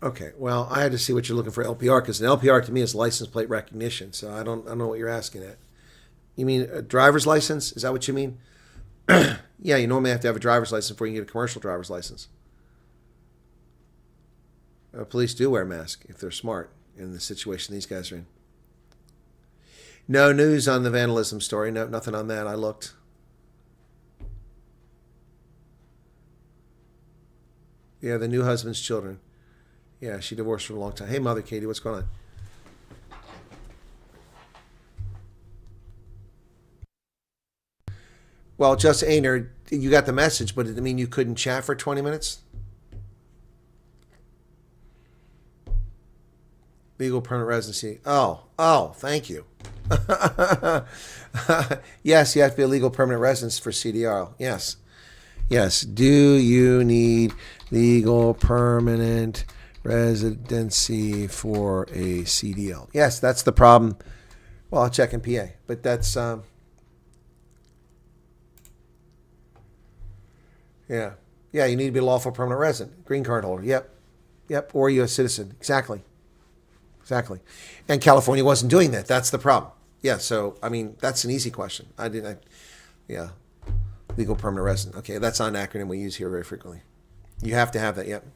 Okay, well, I had to see what you're looking for LPR, because an LPR to me is license plate recognition. So I don't know what you're asking at. You mean a driver's license? Is that what you mean? Yeah, you normally have to have a driver's license before you can get a commercial driver's license. Police do wear a mask if they're smart in the situation these guys are in. No news on the vandalism story. No, nothing on that. I looked. Yeah, the new husband's children. Yeah, she divorced for a long time. Hey, Mother Katie, what's going on? Well, just Ainer, you got the message, but did it mean you couldn't chat for 20 minutes? Legal permanent residency. Oh, thank you. Yes, you have to be a legal permanent residence for CDR. Yes. Do you need legal permanent residency for a CDL? Yes, that's the problem. Well, I'll check in PA, but that's yeah, you need to be a lawful permanent resident, green card holder. Yep, or U.S. citizen. Exactly. And California wasn't doing that. That's the problem. Yeah, so I mean that's an easy question. Yeah, legal permanent resident. Okay, that's not an acronym we use here very frequently. You have to have that. Yep.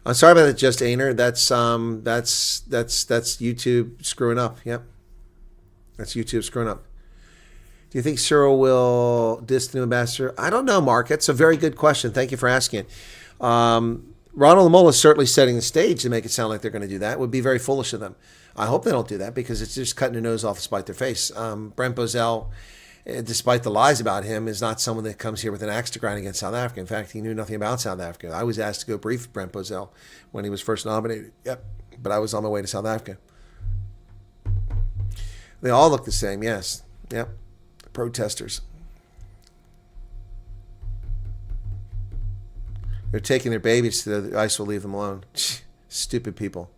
I'm sorry about that, just Ainer. That's YouTube screwing up. Yep. That's YouTube screwing up. Do you think Cyril will diss the new ambassador? I don't know, Mark. It's a very good question. Thank you for asking it. Ronald Lamola is certainly setting the stage to make it sound like they're going to do that. It would be very foolish of them. I hope they don't do that, because it's just cutting their nose off to spite their face. Brent Bozell, despite the lies about him, is not someone that comes here with an axe to grind against South Africa. In fact, he knew nothing about South Africa. I was asked to go brief Brent Bozell when he was first nominated. Yep, but I was on my way to South Africa. They all look the same, yes. Yep, protesters. They're taking their babies to the ICE will leave them alone. Stupid people.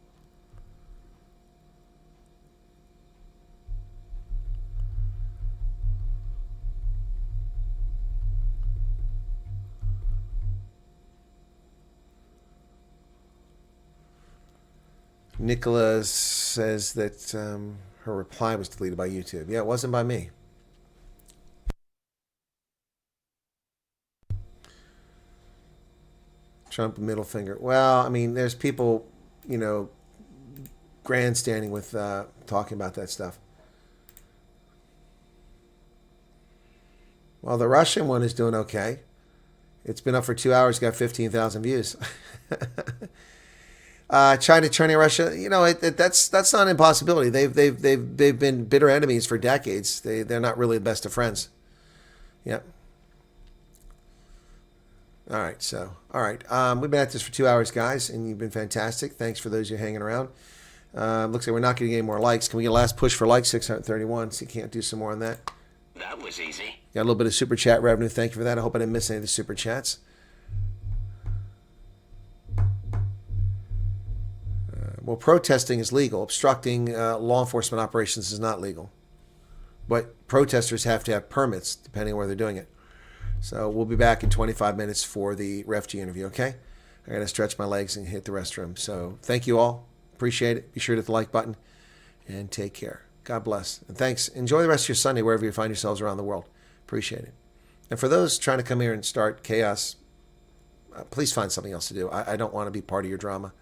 Nicola says that her reply was deleted by YouTube. Yeah, it wasn't by me. Trump middle finger. Well, I mean, there's people, grandstanding with talking about that stuff. Well, the Russian one is doing okay. It's been up for 2 hours, got 15,000 views. China turning Russia, you know, that's not an impossibility. They've been bitter enemies for decades. They're not really the best of friends. Yep. All right. We've been at this for 2 hours, guys, and you've been fantastic. Thanks for those of you hanging around. Looks like we're not going to get any more likes. Can we get a last push for likes? 631. So you can't do some more on that. That was easy. Got a little bit of super chat revenue. Thank you for that. I hope I didn't miss any of the super chats. Well, protesting is legal. Obstructing law enforcement operations is not legal. But protesters have to have permits, depending on where they're doing it. So we'll be back in 25 minutes for the refugee interview, okay? I got to stretch my legs and hit the restroom. So thank you all. Appreciate it. Be sure to hit the like button. And take care. God bless. And thanks. Enjoy the rest of your Sunday wherever you find yourselves around the world. Appreciate it. And for those trying to come here and start chaos, please find something else to do. I don't want to be part of your drama.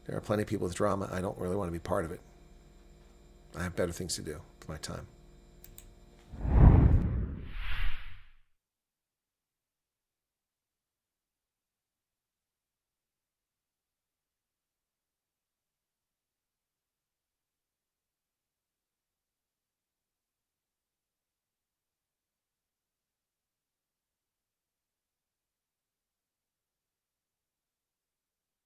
There are plenty of people with drama. I don't really want to be part of it. I have better things to do with my time.